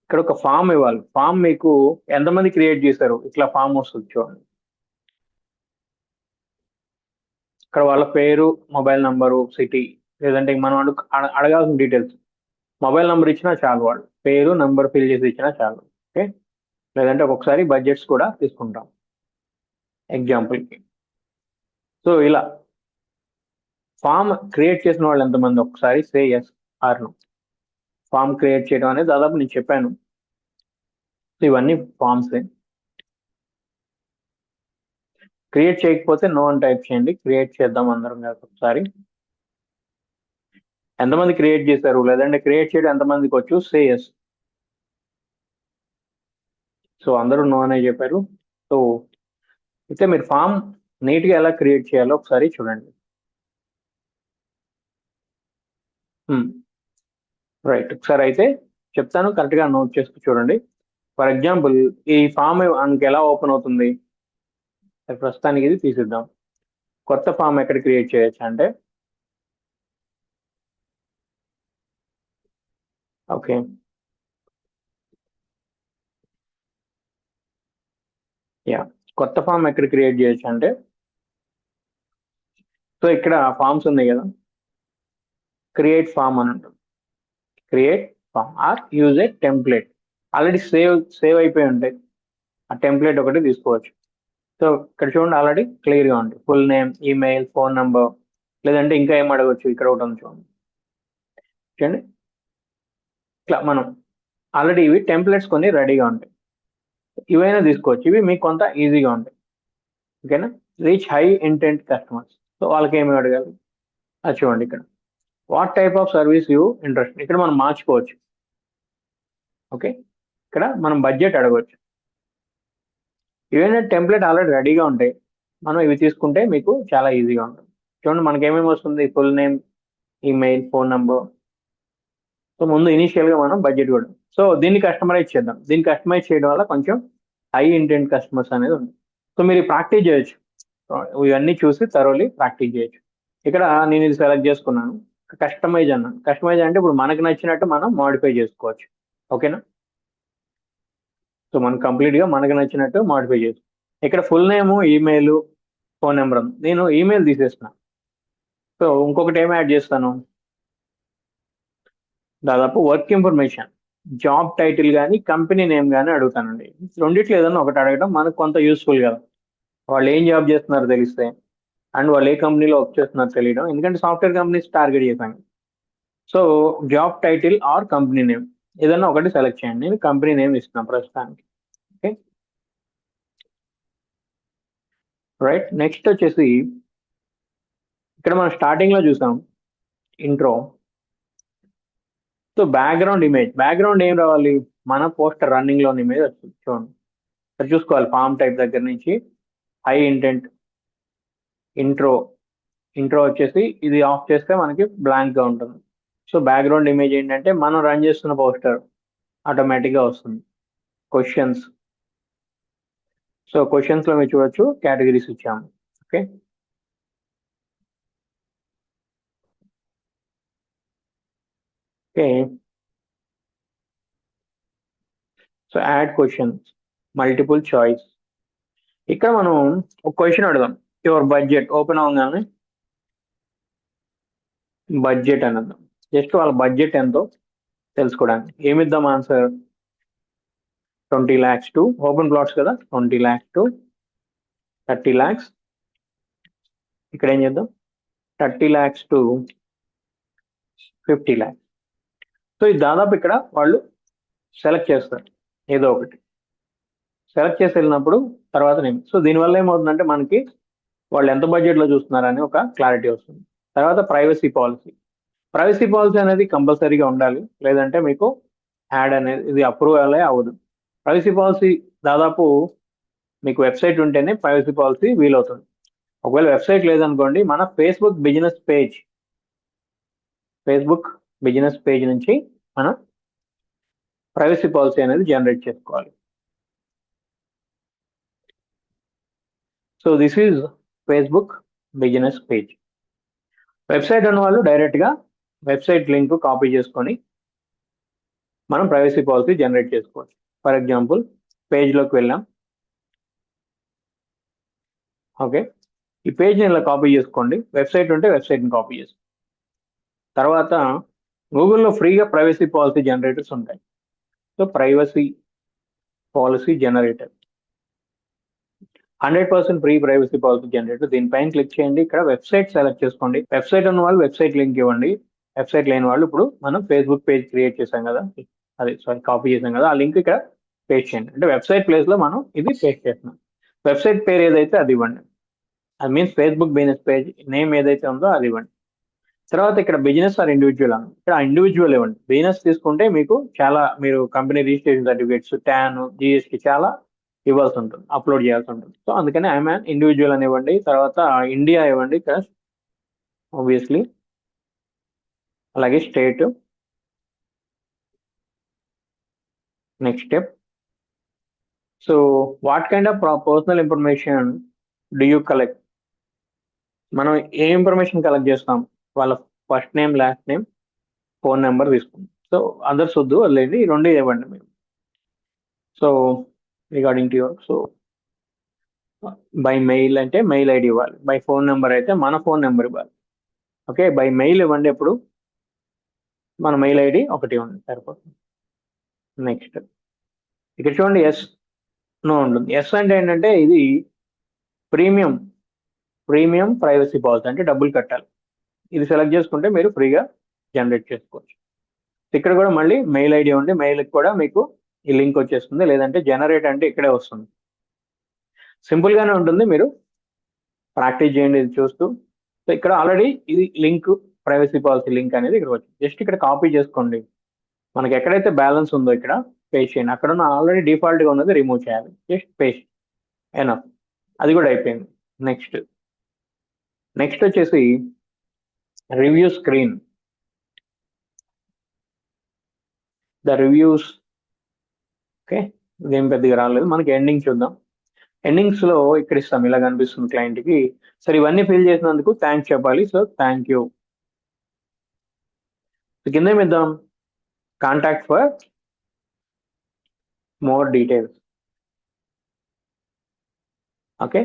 ఇక్కడ ఒక ఫామ్ ఇవ్వాలి. ఫామ్ మీకు ఎంతమంది క్రియేట్ చేశారు, ఇట్లా ఫామ్ వస్తుంది చూడండి. ఇక్కడ వాళ్ళ పేరు, మొబైల్ నంబరు, సిటీ, లేదంటే మనం అడగాల్సిన డీటెయిల్స్. మొబైల్ నెంబర్ ఇచ్చినా చాలు, వాళ్ళు పేరు నెంబర్ ఫిల్ చేసి ఇచ్చినా చాలు. ఓకే, లేదంటే ఒక్కొక్కసారి బడ్జెట్స్ కూడా తీసుకుంటాం ఎగ్జాంపుల్కి. సో ఇలా ఫామ్ క్రియేట్ చేసిన వాళ్ళు ఎంతమంది, ఒకసారి say S or no. Form create చేయడం అనేది దాదాపు నేను చెప్పాను. సో ఇవన్నీ ఫామ్సే. క్రియేట్ చేయకపోతే నో అని టైప్ చేయండి. క్రియేట్ చేద్దాం అందరం కలిసి ఒకసారి. ఎంతమంది క్రియేట్ చేశారు, లేదంటే క్రియేట్ చేయడం ఎంతమందికి వచ్చు, సే ఎస్. సో అందరూ నో అనే చెప్పారు. సో అయితే మీరు ఫామ్ నీట్గా ఎలా క్రియేట్ చేయాలో ఒకసారి చూడండి. రైట్, ఒకసారి అయితే చెప్తాను, కరెక్ట్గా నోట్ చేసుకు చూడండి. ఫర్ ఎగ్జాంపుల్ ఈ ఫామ్ మనకి ఎలా ఓపెన్ అవుతుంది, ప్రస్తుతానికి ఇది తీసిద్దాం. కొత్త ఫామ్ ఎక్కడ క్రియేట్ చేయొచ్చు అంటే, ఓకే, యా, కొత్త ఫామ్ ఎక్కడ క్రియేట్ చేయొచ్చు అంటే, సో ఇక్కడ ఫామ్స్ ఉన్నాయి కదా, క్రియేట్ ఫామ్ అని ఉంటుంది. Create form or use a template. Already save అయిపోయి ఉంటాయి, ఆ టెంప్లెట్ ఒకటి తీసుకోవచ్చు. సో ఇక్కడ చూడండి, ఆల్రెడీ క్లియర్గా ఉంది. Full name, email, phone number, లేదంటే ఇంకా ఏం అడగచ్చు, ఇక్కడ ఒకటి ఉంది చూడండి. చూడండి, ఇట్లా మనం ఆల్రెడీ ఇవి టెంప్లెట్స్ కొన్ని రెడీగా ఉంటాయి. ఇవైనా తీసుకోవచ్చు, ఇవి మీకు కొంత ఈజీగా ఉంటాయి. ఓకేనా. Reach high intent customers, so వాళ్ళకి ఏమి అడగాలి అది చూడండి. ఇక్కడ what type of service you interest, ఇక్కడ మనం మార్చుకోవచ్చు. ఓకే, ఇక్కడ మనం బడ్జెట్ అడగవచ్చు. ఇవైనా టెంప్లెట్ ఆల్రెడీ రెడీగా ఉంటాయి, మనం ఇవి తీసుకుంటే మీకు చాలా ఈజీగా ఉంటుంది. చూడండి మనకి ఏమేమి వస్తుంది, full name, email, phone number. So ముందు ఇనీషియల్గా మనం బడ్జెట్ కూడా, సో దీన్ని కస్టమైజ్ చేద్దాం. దీన్ని కస్టమైజ్ చేయడం వల్ల కొంచెం హై ఇంటెంట్ కస్టమర్స్ అనేది ఉంది. సో మీరు ప్రాక్టీస్ చేయొచ్చు, ఇవన్నీ చూసి థరోలీ ప్రాక్టీస్ చేయొచ్చు. ఇక్కడ నేను ఇది సెలెక్ట్ చేసుకున్నాను, కస్టమైజ్ అన్నాను. కస్టమైజ్ అంటే ఇప్పుడు మనకు నచ్చినట్టు మనం మాడిఫై చేసుకోవచ్చు. ఓకేనా. సో మనం కంప్లీట్గా మనకు నచ్చినట్టు మాడిఫై చేసుకోవచ్చు. ఇక్కడ full name, email, phone number ఉంది, నేను ఈమెయిల్ తీసేస్తున్నా. సో ఇంకొకటి ఏం యాడ్ చేస్తాను, దాదాపు వర్క్ ఇన్ఫర్మేషన్, జాబ్ టైటిల్ కానీ కంపెనీ నేమ్ కానీ అడుగుతానండి. రెండిట్లో ఏదన్నా ఒకటి అడగడం మనకు కొంత యూస్ఫుల్ కదా, వాళ్ళు ఏం జాబ్ చేస్తున్నారో తెలిస్తే, అండ్ వాళ్ళు ఏ కంపెనీలో వర్క్ చేస్తున్నారో తెలియడం, ఎందుకంటే సాఫ్ట్వేర్ కంపెనీస్ టార్గెట్ చేశాను. So job title are company name ఏదన్నా ఒకటి సెలెక్ట్ చేయండి. నేను కంపెనీ నేమ్ ఇస్తున్నాను ప్రస్తుతానికి. Okay right. నెక్స్ట్ వచ్చేసి ఇక్కడ మనం స్టార్టింగ్ లో చూసాం intro. So background image, background ఏం రావాలి, మన పోస్టర్ రన్నింగ్ లో ఇమేజ్ వస్తుంది చూడండి. అది చూసుకోవాలి, ఫామ్ టైప్ దగ్గర నుంచి హై ఇంటెంట్ ఇంట్రో. ఇంట్రో వచ్చేసి ఇది ఆఫ్ చేస్తే మనకి బ్లాంక్ గా ఉంటుంది. సో బ్యాక్గ్రౌండ్ ఇమేజ్ ఏంటంటే మనం రన్ చేస్తున్న పోస్టర్ ఆటోమేటిక్ గా వస్తుంది. క్వశ్చన్స్, సో క్వశ్చన్స్ లో మీరు చూడొచ్చు కేటగిరీస్ ఇచ్చాము. Okay okay. So add questions, multiple choice. ఇక్కడ మనం ఒక క్వశ్చన్ అడుగుదాం, యువర్ బడ్జెట్. ఓపెన్ అవగానే బడ్జెట్ అని అద్దాం, జస్ట్ వాళ్ళ బడ్జెట్ ఎంతో తెలుసుకోవడానికి. ఏమిద్దాం answer, 20 lakhs to, open plots కదా, 20 lakhs టు 30 lakhs. ఇక్కడ ఏం చేద్దాం, 30 lakhs టు 50 lakhs. సో ఇది దాదాపు ఇక్కడ వాళ్ళు సెలెక్ట్ చేస్తారు ఏదో ఒకటి, సెలెక్ట్ చేసి వెళ్ళినప్పుడు తర్వాత నేను. సో దీనివల్ల ఏమవుతుందంటే మనకి వాళ్ళు ఎంత బడ్జెట్లో చూస్తున్నారని ఒక క్లారిటీ వస్తుంది. తర్వాత ప్రైవసీ పాలసీ. ప్రైవసీ పాలసీ అనేది కంపల్సరీగా ఉండాలి, లేదంటే మీకు యాడ్ అనేది ఇది అప్రూవల్ అవ్వదు. ప్రైవసీ పాలసీ దాదాపు మీకు వెబ్సైట్ ఉంటేనే ప్రైవసీ పాలసీ వీలవుతుంది. ఒకవేళ వెబ్సైట్ లేదనుకోండి, మన ఫేస్బుక్ బిజినెస్ పేజ్ నుంచి మనం ప్రైవసీ పాలసీ అనేది జనరేట్ చేసుకోవాలి. So this is Facebook business page. Website ఉన్న వాళ్ళు డైరెక్ట్గా వెబ్సైట్ లింక్ కాపీ చేసుకొని మనం ప్రైవసీ పాలసీ జనరేట్ చేసుకోవచ్చు. ఫర్ ఎగ్జాంపుల్ పేజ్లోకి వెళ్ళాం. ఓకే, ఈ పేజ్ని ఇలా కాపీ చేసుకోండి. వెబ్సైట్ ఉంటే వెబ్సైట్ని కాపీ చేసుకోండి. తర్వాత గూగుల్లో ఫ్రీగా ప్రైవసీ పాలసీ జనరేటర్స్ ఉంటాయి. So privacy policy generator 100% free privacy policy generator. దీనిపైన క్లిక్ చేయండి. ఇక్కడ వెబ్సైట్ సెలెక్ట్ చేసుకోండి. వెబ్సైట్ ఉన్న వాళ్ళు వెబ్సైట్ లింక్ ఇవ్వండి. వెబ్సైట్ లేని వాళ్ళు ఇప్పుడు మనం ఫేస్బుక్ పేజ్ క్రియేట్ చేసాం కదా, అది సారీ కాపీ చేసాం కదా, ఆ లింక్ ఇక్కడ పేస్ట్ చేయండి. అంటే వెబ్సైట్ ప్లేస్ లో మనం ఇది పేస్ట్ చేస్తున్నాం. వెబ్సైట్ పేరు ఏదైతే అది ఇవ్వండి, అది means Facebook business page name ఏదైతే ఉందో అది ఇవ్వండి. తర్వాత ఇక్కడ బిజినెస్ ఆర్ ఇండివిజువల్ అని, ఇక్కడ ఇండివిజువల్ ఇవ్వండి. బిజినెస్ తీసుకుంటే మీకు చాలా, మీరు company registration certificates, tan, GST చాలా ఇవ్వాల్సి ఉంటుంది, అప్లోడ్ చేయాల్సి ఉంటుంది. సో అందుకని ఐఎమ్ ఇండివిజువల్ అని ఇవ్వండి. తర్వాత ఇండియా ఇవ్వండి ఇక్కడ ఆబ్వియస్లీ, అలాగే state. Next step, so what kind of personal information do you collect. మనం ఏ ఇన్ఫర్మేషన్ కలెక్ట్ చేస్తాం, వాళ్ళ first name, last name, phone number తీసుకుంటాం. సో అదర్స్ వద్దు, వదిలేండి, ఈ రెండు ఇవ్వండి మీరు. So regarding to your, so by mail అంటే మెయిల్ ఐడి ఇవ్వాలి, బై ఫోన్ నెంబర్ అయితే మన ఫోన్ నెంబర్ ఇవ్వాలి. ఓకే, బై మెయిల్ ఇవ్వండి ఎప్పుడు, మన మెయిల్ ఐడి ఒకటి ఇవ్వండి సరిపోతుంది. నెక్స్ట్ ఇక్కడ చూడండి, ఎస్ నో ఉంటుంది. ఎస్ అంటే ఏంటంటే ఇది ప్రీమియం ప్రైవసీ పాలసీ, అంటే డబ్బులు కట్టాలి. ఇది సెలెక్ట్ చేసుకుంటే మీరు ఫ్రీగా జనరేట్ చేసుకోవచ్చు. ఇక్కడ కూడా మళ్ళీ మెయిల్ ఐడి ఉంది, మెయిల్కి కూడా మీకు ఈ లింక్ వచ్చేస్తుంది, లేదంటే జనరేట్ అంటే ఇక్కడే వస్తుంది. సింపుల్ గానే ఉంటుంది, మీరు ప్రాక్టీస్ చేయండి ఇది చూస్తూ. సో ఇక్కడ ఆల్రెడీ ఇది లింక్, ప్రైవసీ పాలసీ లింక్ అనేది ఇక్కడ వచ్చింది. జస్ట్ ఇక్కడ కాపీ చేసుకోండి. మనకి ఎక్కడైతే బ్యాలెన్స్ ఉందో ఇక్కడ పేస్ట్ చేయండి. అక్కడ ఉన్న ఆల్రెడీ డిఫాల్ట్ గా ఉన్నది రిమూవ్ చేయాలి. జస్ట్ పేస్ట్ ఎనఫ్, అది కూడా అయిపోయింది. నెక్స్ట్ వచ్చేసి review screen. The reviews. Okay, ఇదేం పెద్దగా రాలేదు మనకి. ఎండింగ్ చూద్దాం. ఎండింగ్స్ లో ఇక్కడ ఇస్తాం, ఇలా కనిపిస్తుంది క్లయింట్ కి. సరే ఇవన్నీ ఫిల్ చేసినందుకు థ్యాంక్స్ చెప్పాలి. So thank you. కింద ఏమిద్దాం, contact for more details. Okay,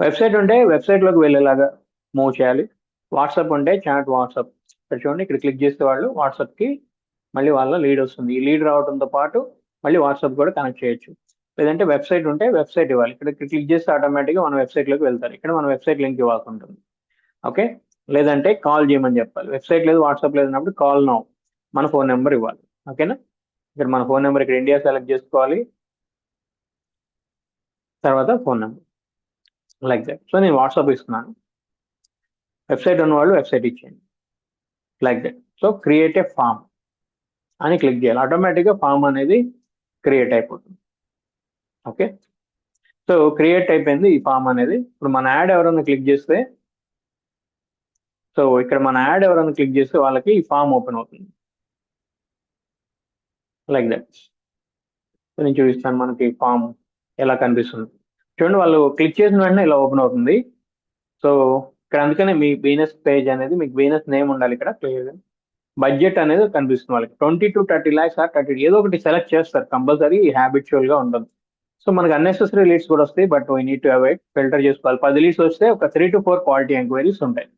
website ఉంటే వెబ్సైట్లోకి వెళ్ళేలాగా మూవ్ చేయాలి. వాట్సాప్ ఉంటే చాట్ వాట్సాప్. ఇక్కడ చూడండి, ఇక్కడ క్లిక్ చేస్తే వాళ్ళు వాట్సాప్కి మళ్ళీ వాళ్ళ లీడ్ వస్తుంది. ఈ లీడ్ రావడంతో పాటు మళ్ళీ వాట్సాప్ కూడా కనెక్ట్ చేయొచ్చు. లేదంటే వెబ్సైట్ ఉంటే వెబ్సైట్ ఇవ్వాలి. ఇక్కడ క్లిక్ చేస్తే ఆటోమేటిక్గా మన వెబ్సైట్లోకి వెళ్తారు. ఇక్కడ మన వెబ్సైట్ లింక్ ఇవ్వాల్సి ఉంటుంది. ఓకే. లేదంటే కాల్ చేయమని చెప్పాలి. వెబ్సైట్ లేదు, వాట్సాప్ లేదన్నప్పుడు కాల్ నౌ, మన ఫోన్ నెంబర్ ఇవ్వాలి. ఓకేనా. ఇక్కడ మన ఫోన్ నెంబర్ ఇక్కడ ఇండియా సెలెక్ట్ చేసుకోవాలి, తర్వాత phone number like that. So నేను వాట్సాప్ ఇస్తున్నాను. వెబ్సైట్ ఉన్న వాళ్ళు వెబ్సైట్ ఇచ్చేయండి like that. So create a form అని క్లిక్ చేయాలి. ఆటోమేటిక్గా ఫామ్ అనేది క్రియేట్ అయిపోతుంది. ఓకే. సో క్రియేట్ అయిపోయింది ఈ ఫామ్ అనేది. ఇప్పుడు మన యాడ్ ఎవరైనా క్లిక్ చేస్తే, సో ఇక్కడ మన యాడ్ ఎవరైనా క్లిక్ చేస్తే వాళ్ళకి ఈ ఫామ్ ఓపెన్ అవుతుంది లైక్ దట్. సో నేను చూపిస్తాను మనకి ఫామ్ ఎలా కనిపిస్తుంది. చూడండి, వాళ్ళు క్లిక్ చేసిన వెంటనే ఇలా ఓపెన్ అవుతుంది. సో ఇక్కడ అందుకనే మీ బిజినెస్ పేజ్ అనేది, మీకు బిజినెస్ నేమ్ ఉండాలి ఇక్కడ క్లియర్గా. బడ్జెట్ అనేది కనిపిస్తుంది వాళ్ళకి. 20 to 30 lakhs ఆర్ 30, ఏదో ఒకటి సెలెక్ట్ చేస్తారు కంపల్సరీ, హ్యాబిచువల్ గా ఉంటుంది. సో మనకి అన్నెసెసరీ లీడ్స్ కూడా వస్తాయి, but we need to avoid, filter చేసుకోవాలి. 10 లీడ్స్ వస్తే ఒక 3 to 4 క్వాలిటీ ఎంక్వైరీస్ ఉంటాయి.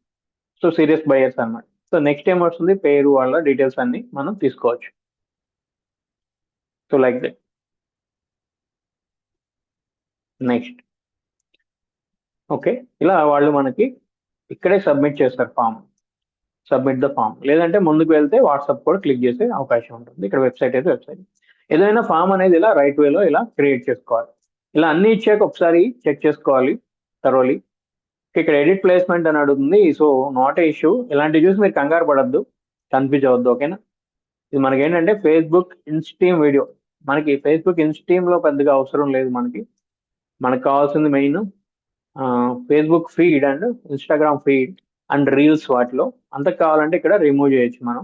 సో సీరియస్ బయర్స్ అన్నమాట. సో నెక్స్ట్ ఏం వస్తుంది, పేరు, వాళ్ళ డీటెయిల్స్ అన్ని మనం తీసుకోవచ్చు. So like that. Next okay, ఇలా వాళ్ళు మనకి ఇక్కడే సబ్మిట్ చేస్తారు ఫామ్. Submit the form. లేదంటే ముందుకు వెళ్తే వాట్సాప్ కూడా క్లిక్ చేసే అవకాశం ఉంటుంది. ఇక్కడ వెబ్సైట్ అయితే వెబ్సైట్. ఏదైనా ఫామ్ అనేది ఇలా రైట్ వేలో ఇలా క్రియేట్ చేసుకోవాలి. ఇలా అన్ని ఇచ్చాక ఒకసారి చెక్ చేసుకోవాలి థరోలీ. ఇక్కడ ఎడిట్ ప్లేస్మెంట్ అని అడుగుతుంది. So not a issue. ఇలాంటి చూసి మీరు కంగారు పడద్దు, కన్ఫ్యూజ్ అవ్వద్దు. ఓకేనా. ఇది మనకి ఏంటంటే ఫేస్బుక్ ఇన్స్టీమ్ వీడియో. మనకి ఫేస్బుక్ ఇన్స్టీమ్ లో పెద్దగా అవసరం లేదు. మనకు కావాల్సింది main Facebook feed and Instagram feed and reels. వాటిలో అంత కావాలంటే ఇక్కడ రిమూవ్ చేయొచ్చు మనం.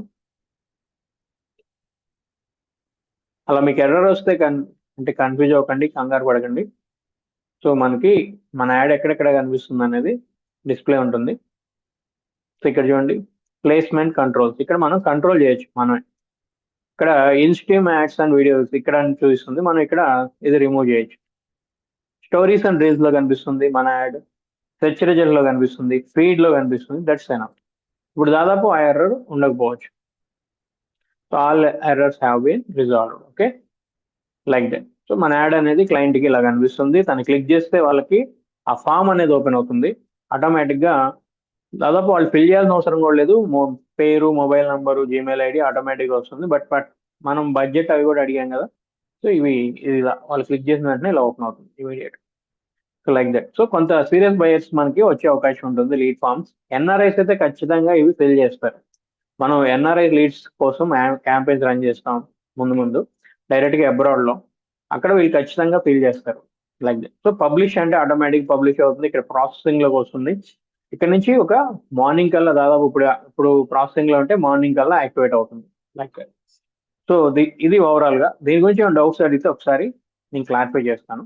అలా మీకు ఎర్రర్ వస్తే అంటే కన్ఫ్యూజ్ అవ్వకండి, కంగారు పడకండి. సో మనకి మన యాడ్ ఎక్కడెక్కడ కనిపిస్తుంది అనేది డిస్ప్లే ఉంటుంది. సో ఇక్కడ చూడండి, ప్లేస్మెంట్ కంట్రోల్స్. ఇక్కడ మనం కంట్రోల్ చేయొచ్చు మనమే. ఇక్కడ ఇన్స్ట్రీమ్ యాడ్స్ అండ్ వీడియోస్ ఇక్కడ అని చూపిస్తుంది, మనం ఇక్కడ ఇది రిమూవ్ చేయొచ్చు. స్టోరీస్ అండ్ రీల్స్ లో కనిపిస్తుంది మన యాడ్. సెర్చ్ రిజల్ట్ లో కనిపిస్తుంది, ఫీడ్ లో కనిపిస్తుంది. That's enough. ఇప్పుడు దాదాపు ఆ ఎర్రర్ ఉండకపోవచ్చు. So all errors have been resolved. Okay, like that. So మన యాడ్ అనేది క్లయింట్కి ఇలా కనిపిస్తుంది. తను క్లిక్ చేస్తే వాళ్ళకి ఆ ఫామ్ అనేది ఓపెన్ అవుతుంది. ఆటోమేటిక్గా దాదాపు వాళ్ళు ఫిల్ చేయాల్సిన అవసరం కూడా లేదు. పేరు, మొబైల్ నంబరు, జీమెయిల్ ఐడి ఆటోమేటిక్గా వస్తుంది. బట్ మనం బడ్జెట్ అవి కూడా అడిగాం కదా. సో ఇది ఇలా వాళ్ళు క్లిక్ చేసిన వెంటనే ఇలా ఓపెన్ అవుతుంది immediate. So like that. So కొంత సీరియస్ బయర్స్ మనకి వచ్చే అవకాశం ఉంటుంది. లీడ్ ఫామ్స్ ఎన్ఆర్ఐస్ అయితే ఖచ్చితంగా ఇవి ఫిల్ చేస్తారు. మనం ఎన్ఆర్ఐ లీడ్స్ కోసం క్యాంపెయిన్స్ రన్ చేస్తాం ముందు డైరెక్ట్గా అబ్రాడ్లో. అక్కడ వీళ్ళు ఖచ్చితంగా ఫిల్ చేస్తారు లైక్ దట్. సో పబ్లిష్ అంటే ఆటోమేటిక్ పబ్లిష్ అవుతుంది. ఇక్కడ ప్రాసెసింగ్లోకి వస్తుంది. ఇక్కడ నుంచి ఒక మార్నింగ్ కల్లా దాదాపు ఇప్పుడు ప్రాసెసింగ్లో ఉంటే మార్నింగ్ కల్లా యాక్టివేట్ అవుతుంది లైక్. సో ఇది ఓవరాల్గా. దీని గురించి ఏమైనా డౌట్స్ అడిగితే ఒకసారి నేను క్లారిఫై చేస్తాను.